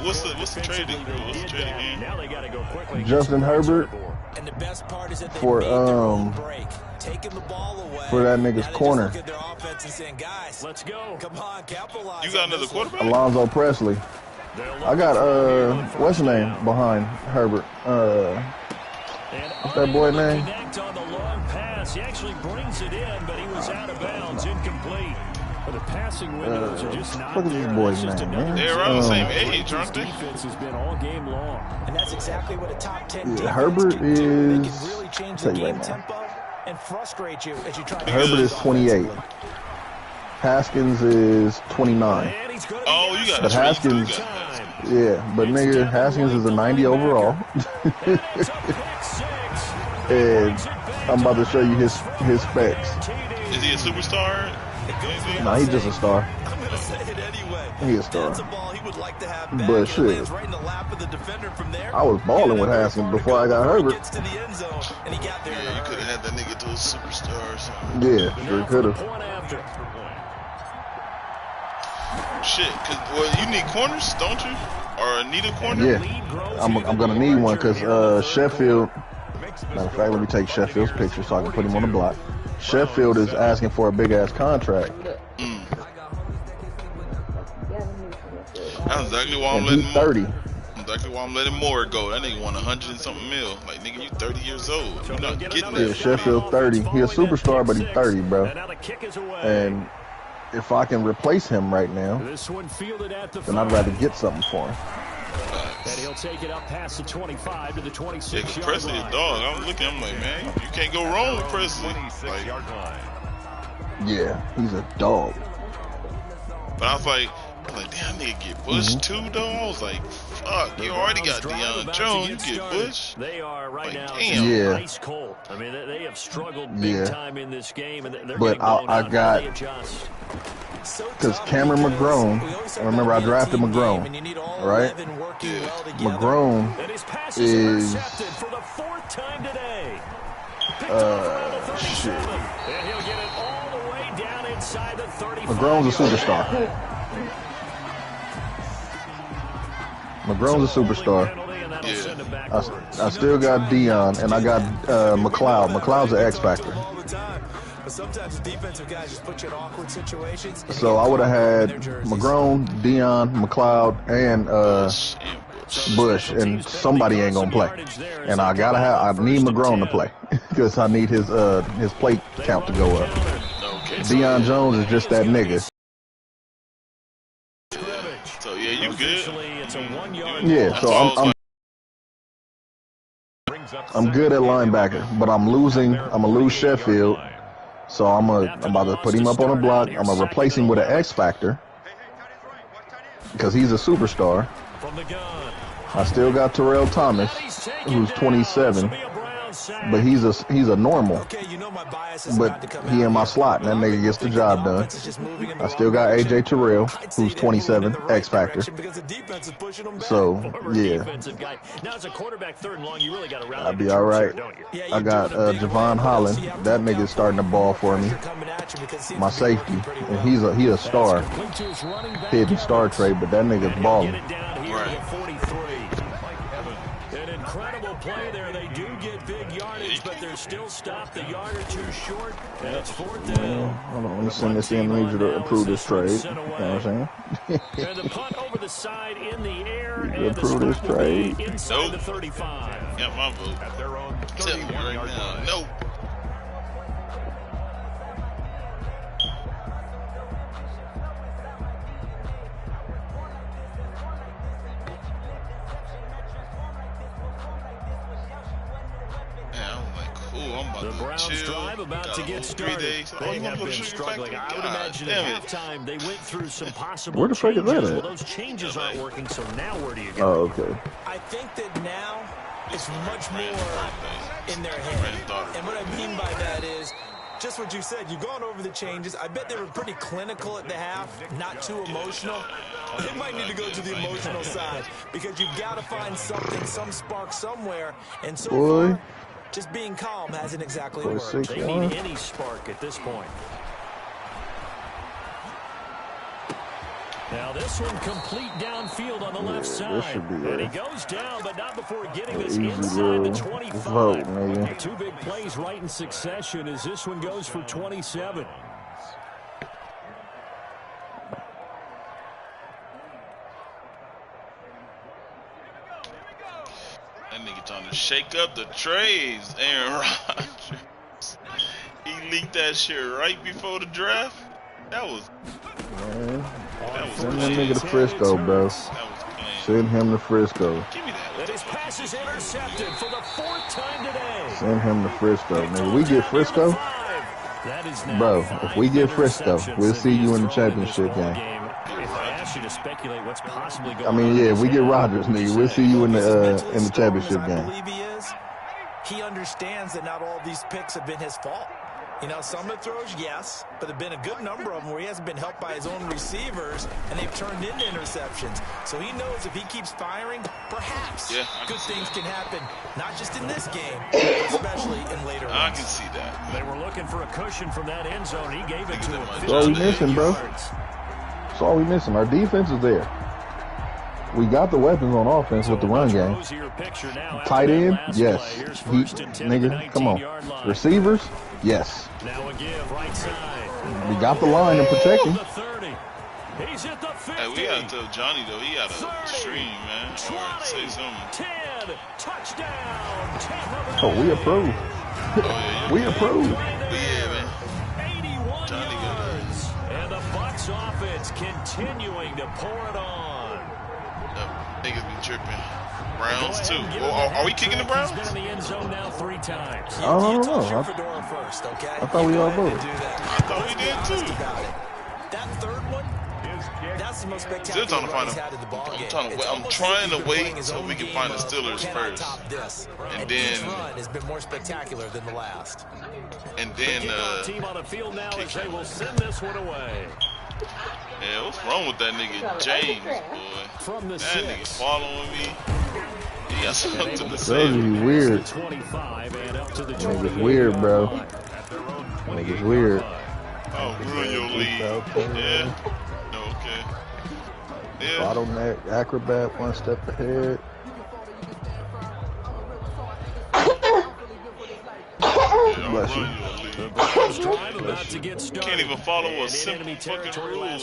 Speaker 5: What's the trade? What's the trade again?
Speaker 1: Now they got to go quickly.
Speaker 6: Justin Herbert
Speaker 3: And the best part is that they
Speaker 6: for
Speaker 3: made their own break, taking the ball away.
Speaker 6: for that nigga's
Speaker 3: Now they
Speaker 6: corner.
Speaker 3: just look at their offense and saying, guys,
Speaker 1: Let's go.
Speaker 3: come on, capitalize.
Speaker 5: You got
Speaker 3: on
Speaker 5: another
Speaker 3: this one.
Speaker 5: quarterback?
Speaker 6: Alonzo Presley. I got what's his name behind Herbert? What's that boy name?
Speaker 1: Connect on the long pass. He actually brings it in, but he was out of bounds, incomplete.
Speaker 4: But the passing windows are just not
Speaker 6: Look at this
Speaker 4: there.
Speaker 6: boy's
Speaker 4: That's just
Speaker 6: name,
Speaker 4: another
Speaker 6: man.
Speaker 5: They're around the same age, aren't they?
Speaker 4: defense has been all game long.
Speaker 3: And that's exactly what a top 10
Speaker 6: Yeah,
Speaker 3: defense
Speaker 6: Herbert
Speaker 3: can do. They
Speaker 6: is-
Speaker 3: can really change
Speaker 6: I'll
Speaker 3: the
Speaker 6: tell you
Speaker 3: game
Speaker 6: right now.
Speaker 3: tempo and frustrate you as you try to
Speaker 6: Herbert is 28. Haskins is 29.
Speaker 1: And he's going to
Speaker 5: Oh, you got
Speaker 6: But
Speaker 5: Trey,
Speaker 6: Haskins-
Speaker 5: you got Haskins.
Speaker 6: Yeah, but nigga, Haskins is a 90 overall. And I'm about to show you his specs.
Speaker 5: Is he a superstar?
Speaker 6: Nah, he's just a star.
Speaker 3: I'm going to say it anyway.
Speaker 6: He a star.
Speaker 3: That's a ball he would like to have
Speaker 6: But
Speaker 3: back. It
Speaker 6: shit.
Speaker 3: lands right in the lap of the defender from there.
Speaker 6: I was balling with Haskins before I got Herbert.
Speaker 3: Gets to the end zone, and he got there in a
Speaker 5: Yeah, you
Speaker 3: hurry.
Speaker 5: could have had that nigga to a superstar or something.
Speaker 6: Yeah, sure could have.
Speaker 1: Point after.
Speaker 5: Shit, well, you need corners, don't you? Or need a corner?
Speaker 6: Yeah, I'm gonna need one because Sheffield. Matter of fact, let me take Sheffield's picture so I can put him on the block. Sheffield is asking for a big ass contract,
Speaker 5: That's exactly why I'm
Speaker 6: and
Speaker 5: letting
Speaker 6: he's 30.
Speaker 5: Exactly why I'm letting Moore go. That nigga won 100 and something mil. Like, nigga, you 30 years old. You're not getting
Speaker 6: Yeah,
Speaker 5: that.
Speaker 6: Sheffield 30. He a superstar, but he's 30, bro.
Speaker 1: And now the kick is away.
Speaker 6: And if I can replace him right now,
Speaker 4: This one fielded at the
Speaker 6: then I'd
Speaker 4: 5.
Speaker 6: rather get something for him.
Speaker 4: And he'll take it up past the 25 to the
Speaker 5: Yeah,
Speaker 4: 26
Speaker 5: because
Speaker 4: yard
Speaker 5: Presley a
Speaker 4: line.
Speaker 5: dog. I'm looking, I'm like, man, you can't go wrong with Presley.
Speaker 2: 26-yard
Speaker 5: Like,
Speaker 2: line.
Speaker 6: Yeah, he's a dog.
Speaker 5: but I was like, damn, nigga get Bush too, though. I was like, fuck, you already got Deion Jones. You get Bush.
Speaker 1: They are right
Speaker 5: Like,
Speaker 1: now
Speaker 5: damn.
Speaker 6: Yeah.
Speaker 1: ice cold. I mean, they have struggled big
Speaker 6: Yeah.
Speaker 1: time in this game, and they're
Speaker 6: But
Speaker 1: getting blown
Speaker 6: I
Speaker 1: out. How do
Speaker 6: got-
Speaker 1: they adjust?
Speaker 6: Because Cameron McGrone, remember I drafted McGrone, right? McGrone
Speaker 1: And his pass
Speaker 6: is
Speaker 1: intercepted for the 4th time today. Picked off around the 37. And he'll get it all the way down inside the 35.
Speaker 6: McGrone's a superstar. McGrone's a superstar.
Speaker 1: Penalty, and that'll
Speaker 5: Yeah.
Speaker 1: send it backwards.
Speaker 6: I still got Dion, and I got McLeod. McLeod's an X factor.
Speaker 3: all the time. But sometimes the defensive guys just put you in awkward situations.
Speaker 6: So I would have had McGrone, Dion, McLeod, and Bush, and somebody ain't gonna play. And I need McGrone to play because I need his plate count to go up. Deion Jones is just that nigga.
Speaker 5: So, yeah, you good?
Speaker 1: Officially, it's a 1-yard
Speaker 6: Yeah,
Speaker 5: That's
Speaker 6: so
Speaker 5: all I was like.
Speaker 6: I'm good at linebacker, but I'm gonna lose Sheffield. So I'm about to put him up on a block. I'm gonna replace him with an X factor because he's a superstar.
Speaker 1: from the gun.
Speaker 6: I still got Terrell Thomas, who's 27, but he's a normal.
Speaker 3: Okay, you know my bias is
Speaker 6: But
Speaker 3: about to come
Speaker 6: he
Speaker 3: out
Speaker 6: in my
Speaker 3: here.
Speaker 6: slot, and that nigga gets the job done.
Speaker 3: Offense is just moving in the
Speaker 6: I still got
Speaker 3: wrong
Speaker 6: AJ
Speaker 3: direction.
Speaker 6: Terrell,
Speaker 3: I'd say
Speaker 6: who's
Speaker 3: they're moving
Speaker 6: 27,
Speaker 3: in the right
Speaker 6: X factor.
Speaker 3: direction because the defense is pushing them back.
Speaker 6: So
Speaker 1: Former
Speaker 6: yeah,
Speaker 1: defensive guy. Now, as a quarterback, 3rd and long, you really got to rally
Speaker 6: I'll be
Speaker 1: the
Speaker 6: all
Speaker 1: troops
Speaker 6: right.
Speaker 1: here, don't you?
Speaker 3: Yeah,
Speaker 6: I
Speaker 3: you're
Speaker 6: got
Speaker 3: doing a big
Speaker 6: Javon
Speaker 3: play.
Speaker 6: Holland.
Speaker 3: So you have to
Speaker 6: That
Speaker 3: look
Speaker 6: nigga's
Speaker 3: out
Speaker 6: starting the ball for me.
Speaker 3: pressure coming at you because it seems
Speaker 6: My
Speaker 3: to be working
Speaker 6: safety,
Speaker 3: pretty
Speaker 6: and
Speaker 3: well.
Speaker 6: he a star.
Speaker 4: Complete to his running back,
Speaker 6: Hidden star trade, but that nigga's
Speaker 1: Get
Speaker 6: balling.
Speaker 1: it down here to the 43. An incredible play there. They do get big yardage, but they're still stopped a yard or two short, and it's 4th down.
Speaker 6: Hold on, let me send this in. I need you to approve this trade. You know what I'm saying?
Speaker 1: And the punt over the side in the air,
Speaker 6: You
Speaker 1: and the
Speaker 6: approve this
Speaker 1: spot will be
Speaker 6: trade?
Speaker 1: inside
Speaker 5: Nope.
Speaker 1: the 35.
Speaker 5: Got my vote.
Speaker 2: At their own
Speaker 5: Tell me right
Speaker 2: 31-yard
Speaker 5: now.
Speaker 2: line.
Speaker 5: Nope. Yeah, I'm like, cool. I'm about
Speaker 1: The
Speaker 5: to
Speaker 1: Browns
Speaker 5: chill.
Speaker 1: drive about
Speaker 5: Got
Speaker 1: to
Speaker 5: a
Speaker 1: get
Speaker 5: whole 3
Speaker 1: started.
Speaker 5: days.
Speaker 1: They
Speaker 5: you
Speaker 1: have
Speaker 5: wanna go
Speaker 1: been
Speaker 5: to Sugar
Speaker 1: struggling.
Speaker 5: Factory?
Speaker 1: I would
Speaker 5: God
Speaker 1: imagine
Speaker 5: damn
Speaker 1: at
Speaker 5: it.
Speaker 1: halftime they went through some possible
Speaker 6: Where the fuck is that
Speaker 1: changes.
Speaker 6: at?
Speaker 1: Well, those changes aren't working, so now where do you
Speaker 6: Oh,
Speaker 1: go?
Speaker 6: okay.
Speaker 3: I think that now it's much more in their head. And what I mean by that is just what you said. You've gone over the changes. I bet they were pretty clinical at the half, not too emotional. They might need to go to the emotional side because you've got to find something, some spark somewhere. And so far, just being calm hasn't exactly worked.
Speaker 1: They need any spark at this point. Now this one complete downfield on the left side. And he goes down, but not before getting this inside the 25. Two big plays right in succession as this one goes for 27.
Speaker 5: That nigga trying to shake up the trays, Aaron Rodgers. He leaked that shit right before the draft. That was...
Speaker 6: Send him nigga to Frisco, bro. Send him to Frisco.
Speaker 5: Give me that.
Speaker 1: His pass is intercepted for the 4th time today.
Speaker 6: Send him to Frisco, nigga. We get Frisco, bro. If we get Frisco, we'll see you in the championship game.
Speaker 1: If I ask you to speculate what's possibly going
Speaker 6: I mean, yeah, if we get Rodgers, nigga, we'll see you in the championship game.
Speaker 3: I believe he understands that not all these picks have been his fault. You know, some of the throws, yes, but there have been a good number of them where he hasn't been helped by his own receivers, and they've turned into interceptions. So he knows if he keeps firing, perhaps good things can happen, not just in this game, but especially in later ones.
Speaker 5: I can see that.
Speaker 1: They were looking for a cushion from that end zone. He gave it to him.
Speaker 6: That's all we missing, bro. That's all we missing. Our defense is there. We got the weapons on offense with the run game. Tight end, yes. Nigga, come on. Receivers, yes.
Speaker 1: Now a give right side.
Speaker 6: We got the line and protecting.
Speaker 1: He's at the 50.
Speaker 5: Hey, we gotta tell Johnny though, he gotta stream, man.
Speaker 1: 20,
Speaker 5: or say something.
Speaker 1: 10, touchdown. 10,
Speaker 6: oh, we approve. We approve.
Speaker 5: Yeah, man.
Speaker 1: 81
Speaker 5: Johnny
Speaker 1: yards. And the Bucs offense continuing to pour it on.
Speaker 5: Niggas be tripping. Browns too. Are we kicking the Browns?
Speaker 1: He's been in the end zone now 3 times.
Speaker 6: I don't know. I thought we all voted.
Speaker 5: I thought we did too.
Speaker 3: That third one, that's the most spectacular run he's had in the ball game.
Speaker 5: I'm trying to wait so we can find the Steelers first. And then
Speaker 3: run has been more spectacular than the last.
Speaker 5: And then
Speaker 1: team on the field now as they will send this one away.
Speaker 5: Yeah, what's wrong with that nigga James, boy?
Speaker 1: From the
Speaker 5: that nigga following me. He got something to say.
Speaker 6: That's weird. Nigga's weird, bro. Nigga's weird.
Speaker 5: Oh, ruin your lead. Yeah. No, okay. Yeah.
Speaker 6: Bottleneck, acrobat, one step ahead. Bless you.
Speaker 5: Can't even follow a simple fucking rule.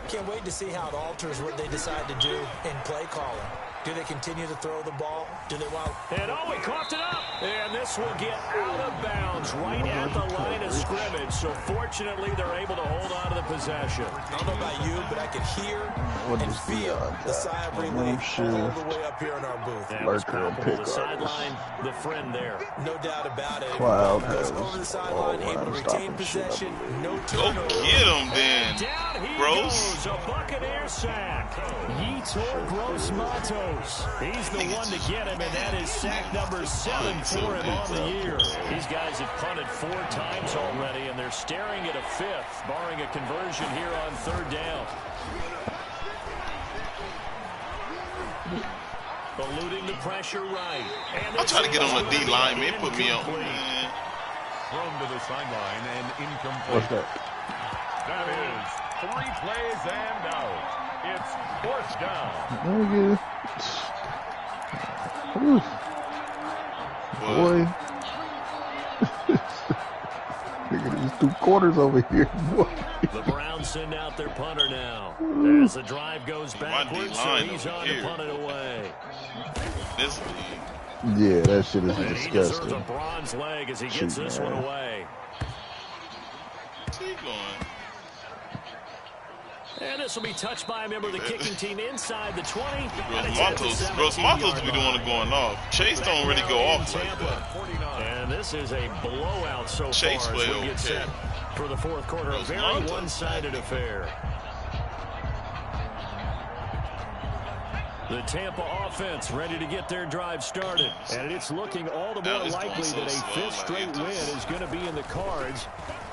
Speaker 3: Can't wait to see how it alters what they decide to do in play calling. Do they continue to throw the ball? Do they want...
Speaker 1: And oh, he coughed it up. And this will get out of bounds right at the line of scrimmage. So fortunately, they're able to hold on to the possession.
Speaker 3: I don't know about you, but I could hear and feel the sigh of relief all the way up here in our booth.
Speaker 1: That was palpable. The sideline, the friend there.
Speaker 3: No doubt about it.
Speaker 6: Cloud
Speaker 3: goes over the sideline, able to retain possession. No turnover.
Speaker 5: Go get him then, Gross.
Speaker 1: A Buccaneer sack. Yetur Gross-Matos. He's the one to get him, and that is sack number 7 for him on the year. These guys have punted 4 times already, and they're staring at a 5th, barring a conversion here on 3rd down. Eluding the pressure right.
Speaker 5: I'll try to get on the D-line, man. Put me on.
Speaker 2: Thrown to the sideline and incomplete.
Speaker 6: What's that?
Speaker 2: That is 3 plays and out. It's 4th down.
Speaker 6: Nigga. Boy. Nigga, these 2 quarters over here, boy.
Speaker 1: The Browns send out their punter now. As the drive goes backwards, so he's on to punt it away.
Speaker 5: This league.
Speaker 6: Yeah, that shit is
Speaker 1: and
Speaker 6: disgusting.
Speaker 1: He deserves a bronze leg as he gets this one away.
Speaker 5: Where's he going?
Speaker 1: And this will be touched by a member of the kicking team inside the 20.
Speaker 5: Gross-Matos be the one going off. Chase don't really go off like that.
Speaker 1: And this is a blowout so
Speaker 5: Chase
Speaker 1: far as we get set
Speaker 5: okay.
Speaker 1: for the 4th quarter. A very one-sided affair. The Tampa offense ready to get their drive started. And it's looking all the more likely that a fifth straight win is going to be in the cards.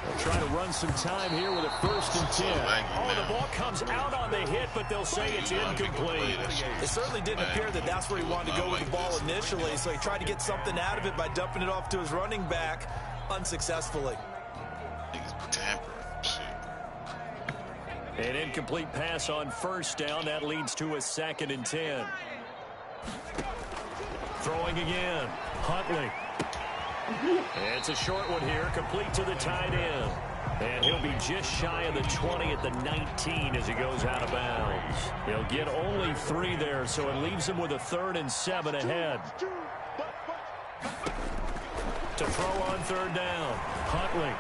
Speaker 1: They'll try to run some time here with a 1st and 10. Oh, the ball comes out on the hit, but they'll say it's incomplete.
Speaker 3: It certainly didn't appear that that's where he wanted to go with the ball initially, so he tried to get something out of it by dumping it off to his running back unsuccessfully.
Speaker 1: An incomplete pass on 1st down. That leads to a 2nd and 10. Throwing again. Huntley. It's a short one here, complete to the tight end. And he'll be just shy of the 20 at the 19 as he goes out of bounds. He'll get only 3 there, so it leaves him with a 3rd and 7 ahead. To throw on 3rd down. Huntley.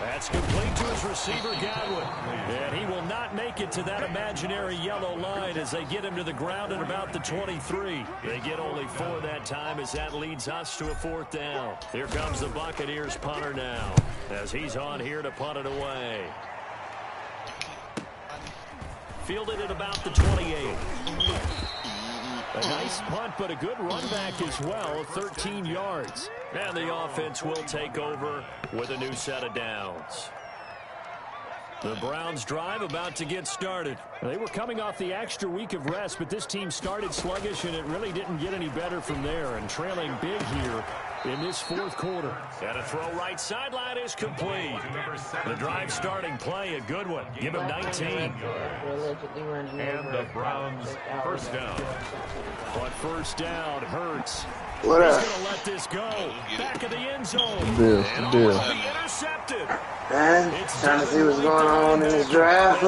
Speaker 1: That's complete to his receiver, Godwin. And he will not make it to that imaginary yellow line as they get him to the ground at about the 23. They get only 4 that time as that leads us to a 4th down. Here comes the Buccaneers punter now as he's on here to punt it away. Fielded at about the 28. A nice punt, but a good run back as well, 13 yards. And the offense will take over with a new set of downs. The Browns drive about to get started. They were coming off the extra week of rest, but this team started sluggish, and it really didn't get any better from there. And trailing big here in this 4th quarter. And a throw right sideline is complete. The drive starting play, a good one. Give him 19.
Speaker 2: And the Browns 1st down.
Speaker 1: On 1st down, Hurts.
Speaker 7: What up?
Speaker 1: He's going to let this go. Back of the end zone.
Speaker 6: Deal.
Speaker 1: Be intercepted.
Speaker 7: Man, trying to see what's going on in this draft.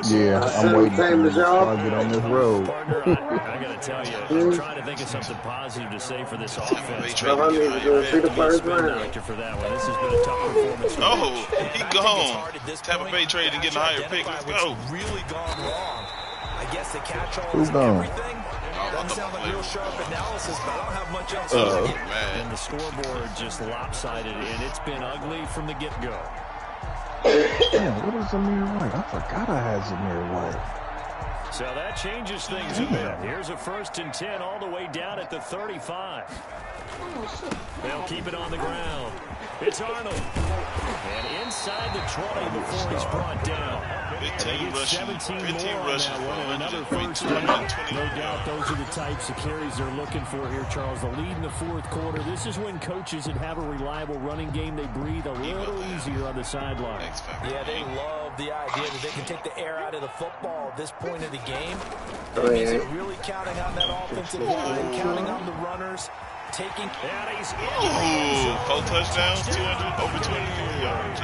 Speaker 6: Yeah, I'm waiting for you to get on this road.
Speaker 1: Partner, I got to tell you, I'm trying to think of something positive to say for this offense.
Speaker 7: All I need to do is see the first round.
Speaker 1: For that one. This has been a tough performance.
Speaker 5: Oh, he gone. Tampa Bay trade and getting a higher pick. Let's go.
Speaker 3: Really gone wrong. I guess the catch-all
Speaker 6: Who's
Speaker 3: is
Speaker 6: gone?
Speaker 3: everything. Doesn't sound like real sharp analysis, but I don't have much else
Speaker 5: Oh,
Speaker 3: to
Speaker 5: man.
Speaker 1: And the scoreboard just lopsided, and it's been ugly from the get-go.
Speaker 6: Damn, what is Zamir White? I forgot I had Zamir White.
Speaker 1: So that changes things a bit. Here's a 1st and 10 all the way down at the 35. They'll keep it on the ground. It's Arnold. And inside the 20 before he's brought down.
Speaker 5: 15 rushing. 15 rushing for
Speaker 1: Another
Speaker 5: 120
Speaker 1: first down. No doubt
Speaker 5: yards.
Speaker 1: those are the types of carries they're looking for here, Charles. The lead in the 4th quarter. This is when coaches that have a reliable running game, they breathe a little easier on the sideline.
Speaker 3: Yeah, they love the idea that they can take the air out of the football at this point of the game.
Speaker 7: Oh,
Speaker 3: That means
Speaker 7: yeah.
Speaker 3: they're really counting on that offensive line, counting on the runners, taking.
Speaker 1: And he's
Speaker 5: Ooh, 4 touchdowns, 200, over 200 yards.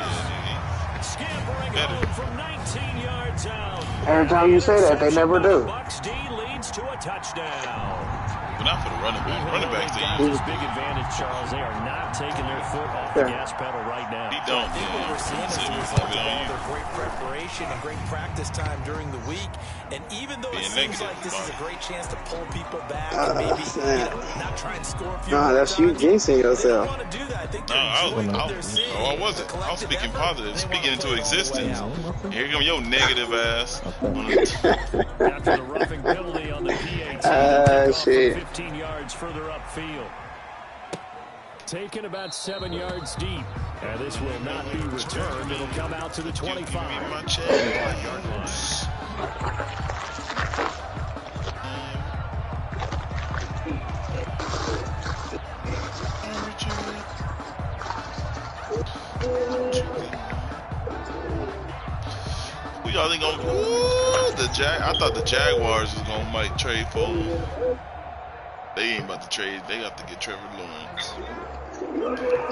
Speaker 1: scampering
Speaker 5: Better.
Speaker 1: home from 19 yards out.
Speaker 7: Every time you say that, they never do.
Speaker 1: Bucks D leads to a touchdown.
Speaker 5: But not for the running back. Running back's
Speaker 1: Got
Speaker 5: easy.
Speaker 1: this big advantage, Charles. They are not taking their foot off the
Speaker 7: Yeah.
Speaker 1: gas pedal right now.
Speaker 5: He don't.
Speaker 3: I think what we're seeing is the
Speaker 5: Yeah.
Speaker 3: result of all their great preparation and great practice time during the week. And even though it
Speaker 5: Being
Speaker 3: seems
Speaker 5: negative,
Speaker 3: like this is a
Speaker 5: Mark.
Speaker 3: great chance to pull people back and maybe not try and score a few
Speaker 7: Nah,
Speaker 3: more
Speaker 7: that's you
Speaker 3: times,
Speaker 7: jinxing
Speaker 3: they
Speaker 7: yourself.
Speaker 3: want to do that. I think
Speaker 5: No,
Speaker 3: they're
Speaker 5: I
Speaker 3: enjoying what
Speaker 5: wasn't.
Speaker 3: they're seeing.
Speaker 5: I wasn't.
Speaker 3: The
Speaker 5: I was speaking
Speaker 3: collective effort,
Speaker 5: positive,
Speaker 3: they
Speaker 5: speaking
Speaker 3: wanna
Speaker 5: into
Speaker 3: play it all the way
Speaker 5: existence.
Speaker 3: out.
Speaker 5: Here come your negative ass.
Speaker 1: After the roughing penalty on the PAT,
Speaker 7: Shit.
Speaker 1: 15 yards further upfield. Taken about 7 yards deep. And this will not be returned. It'll come out to the 25.
Speaker 5: Give me my check.
Speaker 1: Yard line.
Speaker 5: Who y'all think gonna? Ooh, I thought the Jaguars was gonna might trade for him. They ain't about to trade. They got to get Trevor Lawrence.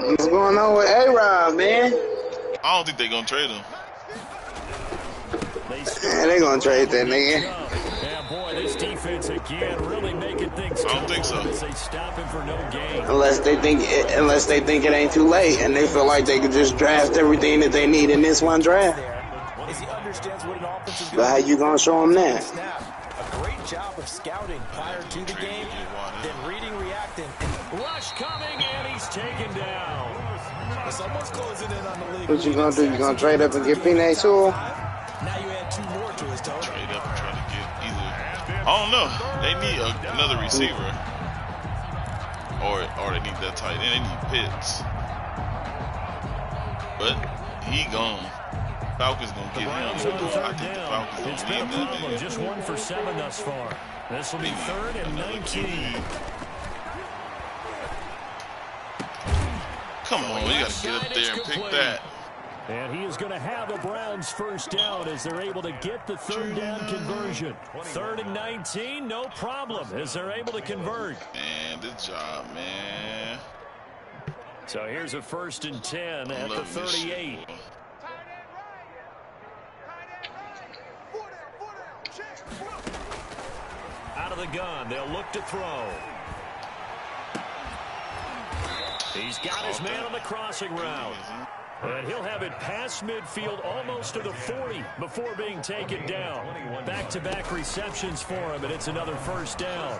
Speaker 7: What's going on with A-Rod, man?
Speaker 5: I don't think they're gonna trade him.
Speaker 7: Man, they gonna trade that nigga.
Speaker 1: Yeah, boy, this defense again really making things
Speaker 5: I don't think so.
Speaker 1: as they stop him for no gain.
Speaker 7: Unless they think it ain't too late and they feel like they could just draft everything that they need in this one draft.
Speaker 3: As he understands what an offense is
Speaker 7: But how you gonna show them that?
Speaker 3: Snap. A great job of scouting prior to the game, then reading, reacting.
Speaker 1: Rush coming, and he's taken down.
Speaker 3: Someone's closing in on the league.
Speaker 7: What you gonna do? You gonna trade up and get Penei Sewell?
Speaker 3: Now you add 2 more to his
Speaker 5: I don't know. They need another receiver. Or they need that tight end. They need Pitts. But he gone. Falcons gonna get him. I think the Falcons
Speaker 1: It's been a problem. Just 1 for 7 thus far. This will be 3rd and 19.
Speaker 5: Come on, you gotta get up there and pick that.
Speaker 1: And he is going to have a Browns first down as they're able to get the 3rd down conversion. 3rd and 19, no problem as they're able to convert.
Speaker 5: Man, good job, man.
Speaker 1: So here's a 1st and 10 at the 38. Out of the gun, they'll look to throw. He's got his man on the crossing route. And he'll have it past midfield almost to the 40 before being taken down. Back-to-back receptions for him, and it's another 1st down.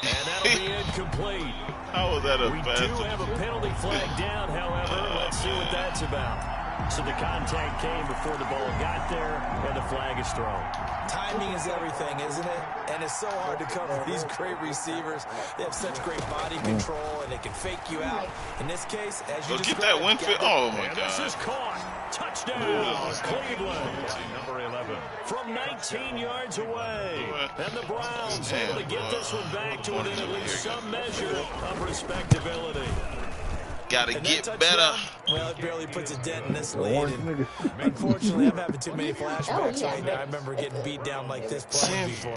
Speaker 1: And that'll be incomplete.
Speaker 5: How was that a
Speaker 1: We do have a penalty flag down, however. Let's see what that's about. So the contact came before the ball got there, and the flag is thrown.
Speaker 3: Timing is everything, isn't it? And it's so hard to cover these great receivers. They have such great body control, and they can fake you out. In this case, as you
Speaker 5: get that Winfield. Oh, my God.
Speaker 1: This is caught. Touchdown, Cleveland.
Speaker 2: Number 11.
Speaker 1: From 19 yards away. And the Browns able to get this one back to within at least some measure of respectability.
Speaker 5: Gotta get better.
Speaker 3: Well, it barely puts a dent in this lead. Unfortunately, I'm having too many flashbacks right now. I remember getting beat down like this playing before.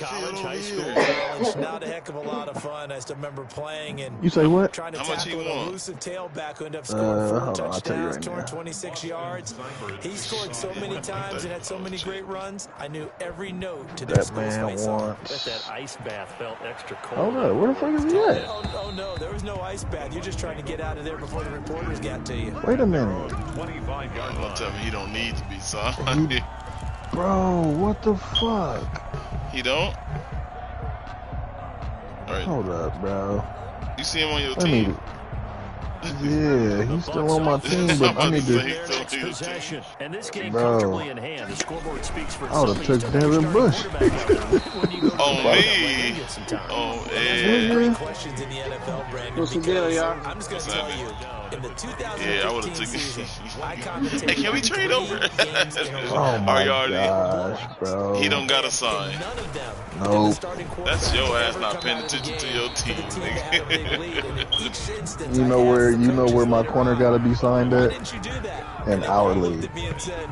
Speaker 1: College, high school.
Speaker 3: College, not a heck of a lot of fun. I still remember playing and
Speaker 6: You say what?
Speaker 3: trying to
Speaker 5: How much
Speaker 3: tackle
Speaker 5: he
Speaker 3: an
Speaker 5: want?
Speaker 3: elusive tailback who ended up scoring 4
Speaker 6: I'll tell you
Speaker 3: touchdowns,
Speaker 6: right
Speaker 3: torn
Speaker 6: now.
Speaker 3: 26 yards. He scored so many times and had so many great runs. I knew every note to their
Speaker 6: That
Speaker 3: school's
Speaker 6: man
Speaker 3: fight song.
Speaker 6: wants.
Speaker 1: That ice bath felt extra cold.
Speaker 6: Hold up, where the fuck is he at?
Speaker 3: Oh, no, there was no ice bath. You're just trying to get out of there before the reporters got to you.
Speaker 6: Wait a minute.
Speaker 2: 25-yard
Speaker 5: Don't tell me he don't need to be signed.
Speaker 6: Bro, what the fuck?
Speaker 5: He don't? All right.
Speaker 6: Hold up, bro.
Speaker 5: You see him on your
Speaker 6: I need
Speaker 5: team?
Speaker 6: Yeah, he's still on my team, but I need to.
Speaker 1: Their next possession. And this game
Speaker 6: Bro.
Speaker 1: comfortably in hand. The scoreboard speaks for
Speaker 6: I would've
Speaker 1: itself.
Speaker 6: took Devin Bush.
Speaker 5: On me. On Ed.
Speaker 3: Great questions in the NFL, Brandon.
Speaker 8: What's the deal, y'all?
Speaker 3: I'm just going to tell you, in the 2015
Speaker 5: Yeah, I would've took
Speaker 3: season, I
Speaker 5: Hey,
Speaker 3: commentated
Speaker 5: can we
Speaker 3: on
Speaker 5: trade
Speaker 3: 3
Speaker 5: over?
Speaker 3: games in a row.
Speaker 6: Oh my
Speaker 5: Are you
Speaker 6: gosh, bro.
Speaker 5: He don't got a sign.
Speaker 3: None of them
Speaker 6: Nope.
Speaker 3: did the starting quarterback
Speaker 5: That's your ass
Speaker 3: ever
Speaker 5: not
Speaker 3: come
Speaker 5: paying
Speaker 3: out of the
Speaker 5: attention to
Speaker 3: game
Speaker 5: your
Speaker 3: for
Speaker 5: team,
Speaker 3: the team that had a big lead. And in each instance,
Speaker 6: You know
Speaker 3: I
Speaker 6: where
Speaker 3: asked the coaches
Speaker 6: my
Speaker 3: later
Speaker 6: corner
Speaker 3: on,
Speaker 6: gotta be signed
Speaker 3: why
Speaker 6: at?
Speaker 3: didn't you do that?
Speaker 6: In
Speaker 3: And they
Speaker 6: our
Speaker 3: all looked
Speaker 6: league.
Speaker 3: at me and said,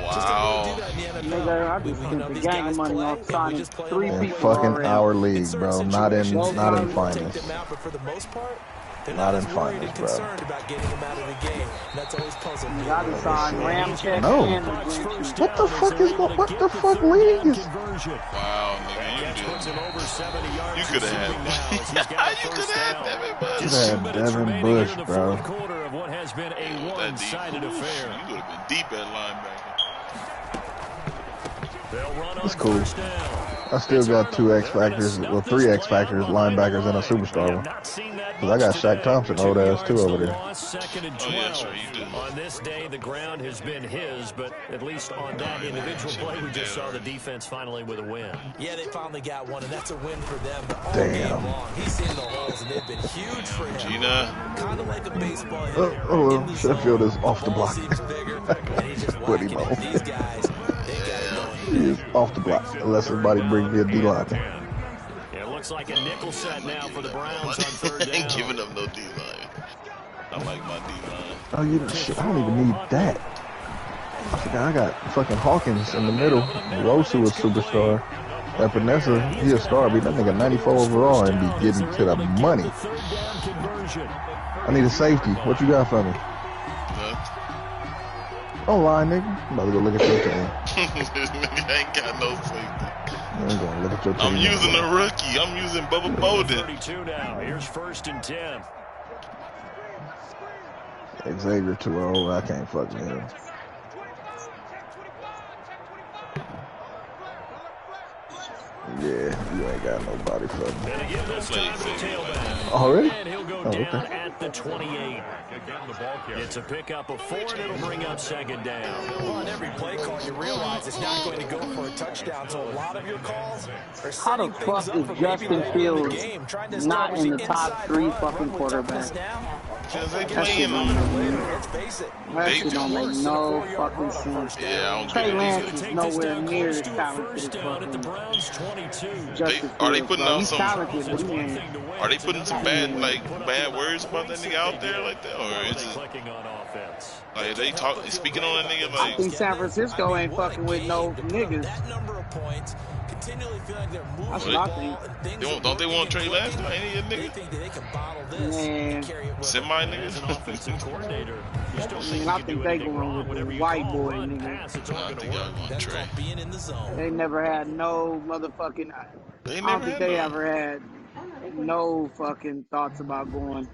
Speaker 5: Wow.
Speaker 8: Nigga, I just spent the gang money on signing 3
Speaker 6: In
Speaker 8: people
Speaker 6: fucking
Speaker 8: already.
Speaker 6: our league, bro. Not in finals.
Speaker 3: But for the most part, they're
Speaker 6: Not
Speaker 3: not
Speaker 6: in
Speaker 3: as worried and
Speaker 6: finals, bro.
Speaker 3: concerned about getting him out of the game. And that's always puzzled me.
Speaker 8: I just signed Ramchick
Speaker 6: No.
Speaker 8: and
Speaker 6: What the fuck is what the fuck league is?
Speaker 5: Wow, nigga, you could have had. You could have had Devin Bush.
Speaker 1: Just 2
Speaker 6: Had
Speaker 1: minutes
Speaker 6: Devin
Speaker 1: remaining here
Speaker 6: Bush,
Speaker 1: in the
Speaker 6: bro.
Speaker 1: fourth quarter of what has been a
Speaker 5: That
Speaker 1: one-sided
Speaker 5: deep.
Speaker 1: affair.
Speaker 5: You would have been deep at linebacker.
Speaker 1: They'll run on
Speaker 6: That's cool.
Speaker 1: first down.
Speaker 6: I still got 2 X Factors, well 3 X Factors, linebackers, and a superstar one. Cause I got Shaq Thompson old ass too over there.
Speaker 1: Second and
Speaker 5: Oh,
Speaker 1: 12.
Speaker 5: yeah, that's right, you do.
Speaker 1: On this day, the ground has been his, but at least on that individual play, we just saw the defense finally with a win.
Speaker 3: Yeah, they finally got one, and that's a win for them. But all
Speaker 6: Damn.
Speaker 3: game long, he's seen the holes, and they've been huge for him.
Speaker 5: Gina.
Speaker 3: Kind of like a baseball hitter.
Speaker 6: Oh,
Speaker 3: In the
Speaker 6: Sheffield
Speaker 3: zone,
Speaker 6: is off the
Speaker 3: ball
Speaker 6: block.
Speaker 3: seems bigger, and he's just
Speaker 6: Put him
Speaker 3: whacking
Speaker 6: on.
Speaker 3: it. These guys, they got it going.
Speaker 6: He is off the block unless somebody brings me a D-line.
Speaker 1: It looks like a nickel set now for the Browns on third down.
Speaker 5: Ain't giving up no D-line. I like my D-line.
Speaker 6: Oh, shit, I don't even need that. I forgot I got fucking Hawkins in the middle. Rosu is superstar. Epinesa, he a star. Be that nigga 94 overall and be getting to the money.
Speaker 1: Third down conversion.
Speaker 6: I need a safety. What you got for me? Don't lie, nigga. I'm about to go look at your team.
Speaker 5: I ain't got no safety.
Speaker 6: I'm gonna look at your team.
Speaker 5: I'm using a rookie. I'm using Bubba Bolden.
Speaker 1: 32 now. Here's first and 10.
Speaker 6: Xavier too old. I can't fuck with him. Yeah, you ain't got nobody for me.
Speaker 1: And again, this time the tailback.
Speaker 6: Already?
Speaker 1: And he'll go down at the 28. It's a pickup of 4, and it'll bring up second down.
Speaker 3: Well, on every play call, you realize it's not going to go for a touchdown, so a lot of your calls are
Speaker 8: How the
Speaker 3: setting things
Speaker 8: fuck
Speaker 3: up
Speaker 8: is
Speaker 3: for
Speaker 8: Justin
Speaker 3: maybe later in the
Speaker 8: Fields
Speaker 3: game, trying to
Speaker 8: not
Speaker 3: establish
Speaker 8: in the
Speaker 3: the
Speaker 8: top
Speaker 3: inside
Speaker 8: 3
Speaker 3: run,
Speaker 8: fucking
Speaker 3: run with toughness
Speaker 8: quarterbacks?
Speaker 3: now.
Speaker 5: Because they
Speaker 8: That shit
Speaker 5: playing
Speaker 8: don't
Speaker 5: them.
Speaker 8: make
Speaker 3: Let's face it.
Speaker 8: that shit don't make no fucking sense. Trey Lance is nowhere near as talented as fucking Justin
Speaker 5: Are they
Speaker 8: Fields,
Speaker 5: putting
Speaker 8: bro.
Speaker 5: out
Speaker 8: He's
Speaker 5: some?
Speaker 8: talented, but he ain't.
Speaker 5: Are they putting some bad words about that nigga out there like that, or is it like they speaking on that nigga
Speaker 8: I
Speaker 5: like?
Speaker 8: think San Francisco ain't fucking with no niggas. That's what I think.
Speaker 5: Don't they want Trey Lance? Ain't he a nigga?
Speaker 8: Man,
Speaker 5: Semi niggas.
Speaker 8: I think they going with the white boy nigga.
Speaker 5: I think y'all going Trey.
Speaker 8: They never had no motherfucking.
Speaker 5: They
Speaker 8: I
Speaker 5: never
Speaker 8: don't think
Speaker 5: had
Speaker 8: they
Speaker 5: none.
Speaker 8: ever had no fucking thoughts about going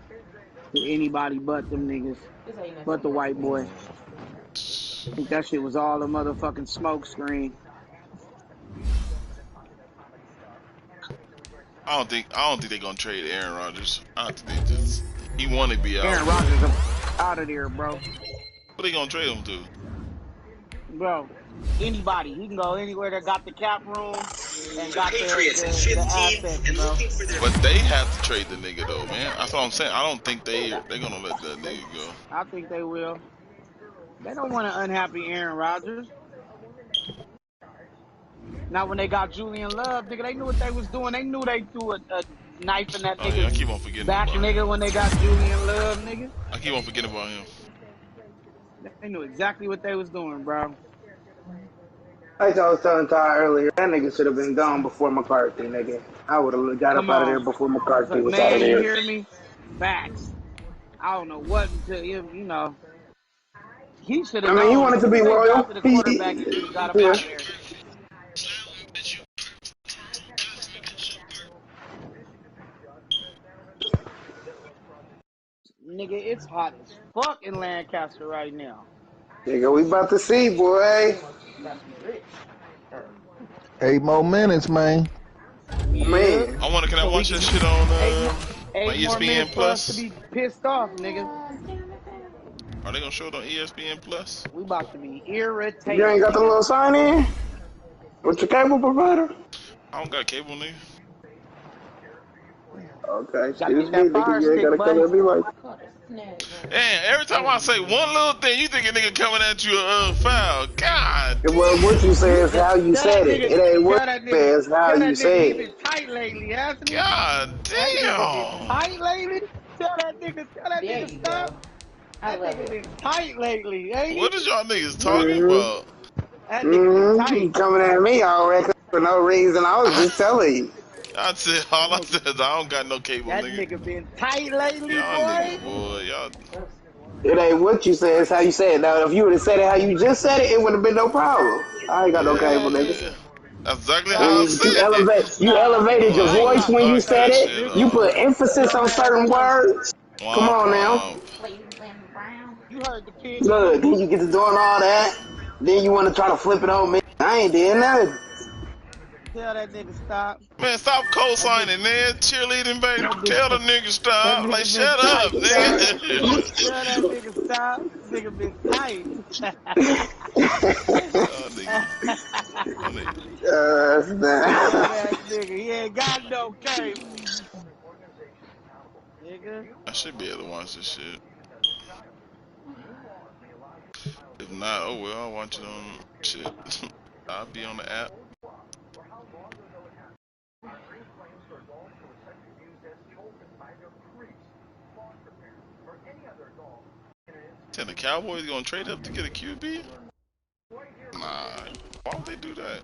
Speaker 8: to anybody but them niggas, but the white boy. I think that shit was all a motherfucking smoke screen.
Speaker 5: I don't think they're gonna trade Aaron Rodgers. I think they just he want to be out.
Speaker 8: Aaron Rodgers is out of there, bro.
Speaker 5: What they gonna trade him to?
Speaker 8: Bro, anybody. He can go anywhere that got the cap room and got the assets, bro.
Speaker 5: But they have to trade the nigga though, man. That's what I'm saying. I don't think they're gonna let that nigga go.
Speaker 8: I think they will. They don't want an unhappy Aaron Rodgers. Now, when they got Julian Love, nigga, they knew what they was doing. They knew they threw a knife in that nigga's back, nigga, when they got Julian Love, nigga.
Speaker 5: I keep on forgetting about him.
Speaker 8: They knew exactly what they was doing, bro.
Speaker 7: Like I was telling Ty earlier, that nigga should have been gone before McCarthy, nigga. I would have got up out of there before McCarthy was out of there.
Speaker 8: Man, you hear me? Facts. I don't know what to him, you know. He should have
Speaker 7: he wanted to be royal.
Speaker 8: The quarterback, he should have got up out of there. Nigga, it's hot as fuck in Lancaster right now.
Speaker 7: Nigga, we about to see, boy.
Speaker 6: 8 more minutes, man.
Speaker 7: Man.
Speaker 5: Can I watch that shit on my ESPN Plus?
Speaker 8: To be pissed off, nigga.
Speaker 5: Are they gonna show it on ESPN Plus?
Speaker 8: We about to be irritated.
Speaker 7: You ain't got the little sign in? With your cable provider?
Speaker 5: I don't got cable, nigga.
Speaker 7: Okay, excuse me, nigga. You ain't gotta come at me like.
Speaker 5: Man, every time I say one little thing, you think a nigga coming at you foul. God.
Speaker 7: Well, what you say is how you said it. It ain't what you say, it's how you say it.
Speaker 8: Tight lately, hasn't he?
Speaker 5: God damn.
Speaker 8: Tight lately? Tell that nigga stop. That nigga been tight lately, ain't he?
Speaker 5: What is y'all niggas talking about?
Speaker 8: That nigga been tight.
Speaker 7: You coming at me already for no reason. I was just telling you.
Speaker 5: I said, all I said is I don't got no cable,
Speaker 8: that
Speaker 5: nigga.
Speaker 8: That nigga been tight lately,
Speaker 5: y'all niggas, boy. Y'all.
Speaker 7: It ain't what you say, it's how you say it. Now, if you would have said it how you just said it, it would have been no problem. I ain't got no cable, nigga.
Speaker 5: That's exactly how I said it.
Speaker 7: You elevated your voice when you said it. You put emphasis on certain words. Come on now.
Speaker 8: You heard the kid.
Speaker 7: Look, then you get to doing all that. Then you want to try to flip it on me. I ain't did nothing.
Speaker 8: Tell that nigga stop.
Speaker 5: Man, stop co-signing, man. Cheerleading, baby. Tell the nigga stop. Like, shut up, nigga.
Speaker 8: Tell that nigga stop. Nigga been tight.
Speaker 7: That
Speaker 8: nigga, he ain't got no cable. Nigga.
Speaker 5: I should be able to watch this shit. If not, oh well, I'll watch it on shit. I'll be on the app. Said the Cowboys gonna trade up to get a QB? Nah, why would they do that?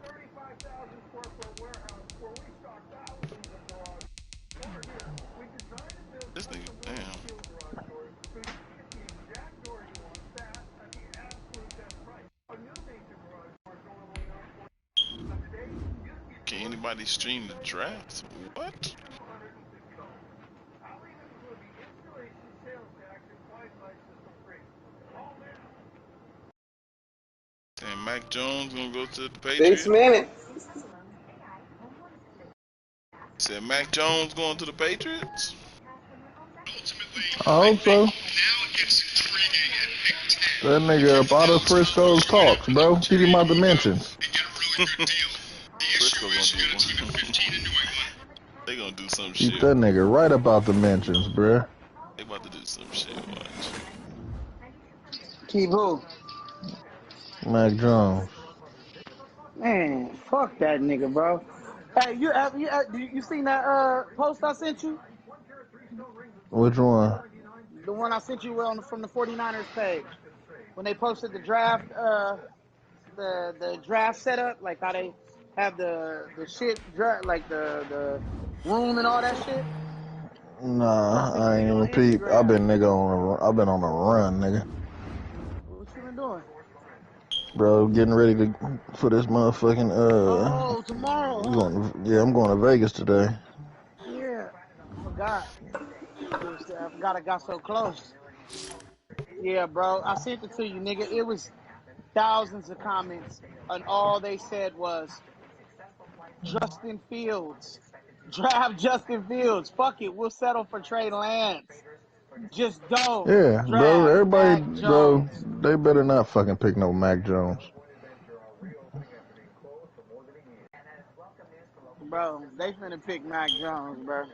Speaker 5: This nigga, damn. Can anybody stream the draft? What? And Mac Jones gonna go to the Patriots?
Speaker 7: 6 minutes.
Speaker 5: Said Mac Jones going to the Patriots?
Speaker 6: I hope so. That nigga up out of Frisco's talks, bro. Get him out the mentions.
Speaker 5: Frisco gonna do one. They gonna do some shit.
Speaker 6: Keep that nigga right about the mentions, bruh.
Speaker 5: They about to do some shit. Watch.
Speaker 8: Keep who?
Speaker 6: Mac Jones.
Speaker 8: Man, fuck that nigga, bro. Hey, you seen that post I sent you?
Speaker 6: Which one?
Speaker 8: The one I sent you from the 49ers page. When they posted the draft, the draft setup, like how they have the shit, like the room and all that shit.
Speaker 6: Nah, I ain't even peep. I've been on a run, nigga.
Speaker 8: What you been doing?
Speaker 6: Bro, getting ready for this motherfucking
Speaker 8: Oh, tomorrow.
Speaker 6: I'm going to Vegas today.
Speaker 8: Yeah, I forgot. I forgot I got so close. Yeah, bro, I sent it to you, nigga. It was thousands of comments, and all they said was, Justin Fields. Draft Justin Fields. Fuck it, we'll settle for Trey Lance. Just don't.
Speaker 6: Yeah, bro, everybody,
Speaker 8: Mac
Speaker 6: bro,
Speaker 8: Jones.
Speaker 6: they better not fucking pick no Mac Jones.
Speaker 8: Bro, they finna pick Mac Jones, bro.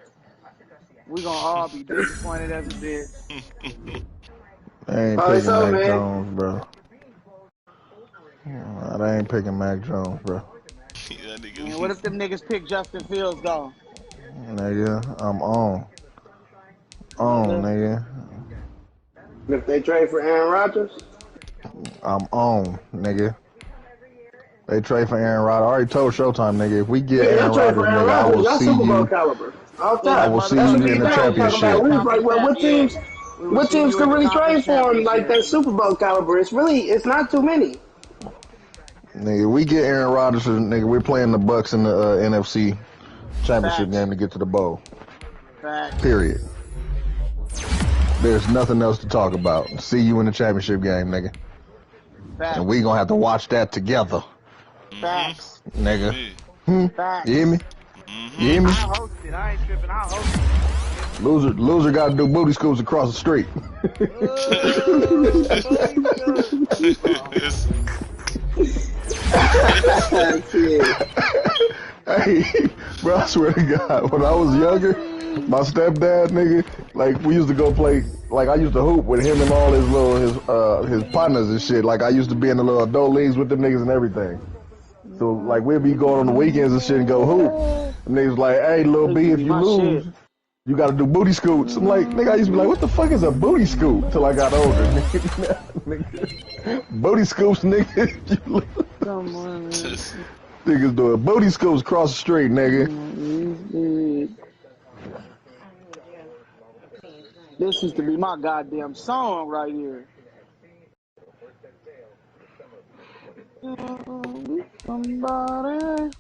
Speaker 8: We gonna all be disappointed as a bitch.
Speaker 6: They ain't picking Mac Jones, bro. They ain't picking Mac Jones, bro.
Speaker 8: Man, what if them niggas pick Justin Fields, though?
Speaker 6: Nigga, I'm on. Nigga.
Speaker 7: If they trade for Aaron Rodgers?
Speaker 6: I'm on, nigga. They trade for Aaron Rodgers. I already told Showtime, nigga, if we get Aaron Rodgers, nigga, I will see you.
Speaker 7: Caliber.
Speaker 6: I will see you in the championship.
Speaker 7: We was like, well, what teams can really trade for him like that Super Bowl caliber? It's not too many.
Speaker 6: Nigga, we get Aaron Rodgers, nigga, we're playing the Bucks in the NFC championship game to get to the bowl. Period. There's nothing else to talk about. See you in the championship game, nigga. And we gonna have to watch that together.
Speaker 8: Facts.
Speaker 6: Nigga. Facts. You hear me? You hear me?
Speaker 8: I host it. I ain't tripping. I host it.
Speaker 6: Loser gotta do booty scoops across the street. Hey, bro, I swear to God, when I was younger, my stepdad, nigga, like, we used to go play, like, I used to hoop with him and all his partners and shit. Like, I used to be in the little adult leagues with them niggas and everything. So, like, we'd be going on the weekends and shit and go hoop. And niggas like, hey, Lil B, if you lose, you gotta do booty scoots. I'm like, nigga, I used to be like, what the fuck is a booty scoot? Till I got older, nigga. Booty scoops, nigga.
Speaker 8: Come on, man.
Speaker 6: Niggas doing booty scoops across the street, nigga.
Speaker 8: This used to be my goddamn song right here. Somebody.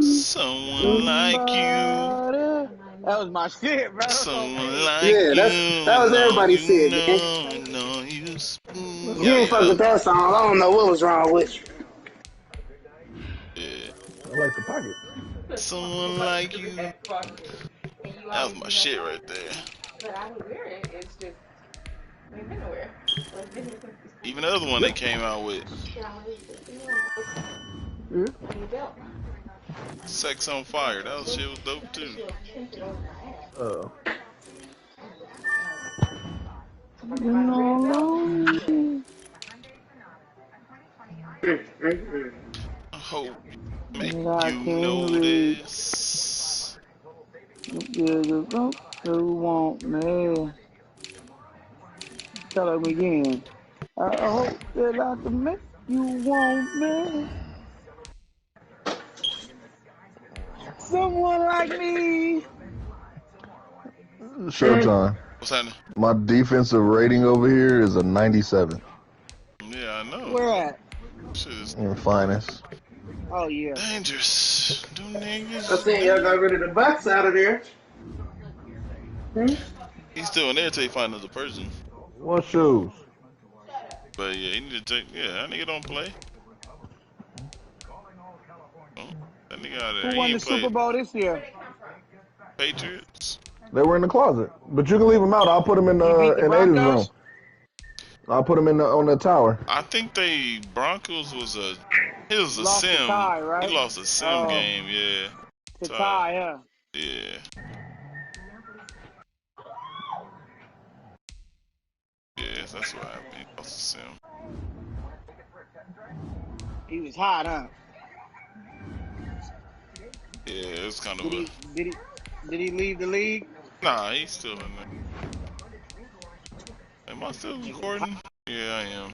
Speaker 5: Someone like you.
Speaker 8: That was my shit, bro.
Speaker 5: Someone like
Speaker 7: you. That was everybody's shit,
Speaker 5: man.
Speaker 7: You ain't fuck with that song. I don't know what was wrong with you.
Speaker 5: Yeah.
Speaker 6: I like the pocket.
Speaker 5: Someone like you. That was my shit right there.
Speaker 9: But I would wear it. It's just I ain't been nowhere.
Speaker 5: Even the other one they came out with. Sex on Fire. That shit was dope too. I hope make you know this.
Speaker 8: Who want me? Tell him again. I hope that I can make you want me. Someone like me.
Speaker 6: Showtime.
Speaker 5: What's happening?
Speaker 6: My defensive rating over here is a 97.
Speaker 5: Yeah, I know.
Speaker 8: Where at?
Speaker 5: Shit is
Speaker 6: In finest.
Speaker 8: Oh, yeah.
Speaker 5: dangerous. Them niggas.
Speaker 7: I think y'all got rid of the Bucks out of there.
Speaker 5: He's still in there till he find another person.
Speaker 6: What shoes?
Speaker 5: But yeah, he need to take. Yeah, that nigga don't play. Oh, that nigga out there.
Speaker 8: Who won the Super Bowl this year?
Speaker 5: Patriots?
Speaker 6: They were in the closet, but you can leave them out. I'll put them in Aiden's room. I'll put them on the tower.
Speaker 5: I think Broncos was a
Speaker 8: Lost
Speaker 5: sim.
Speaker 8: Ty, right?
Speaker 5: He lost a sim game, yeah.
Speaker 8: To Ty, yeah.
Speaker 5: Yeah. Yes, that's what happened. He lost a sim.
Speaker 8: He was hot, huh?
Speaker 5: Yeah, it's kind of
Speaker 8: Did he leave the league?
Speaker 5: Nah, he's still in there. Am I still recording? Yeah, I am.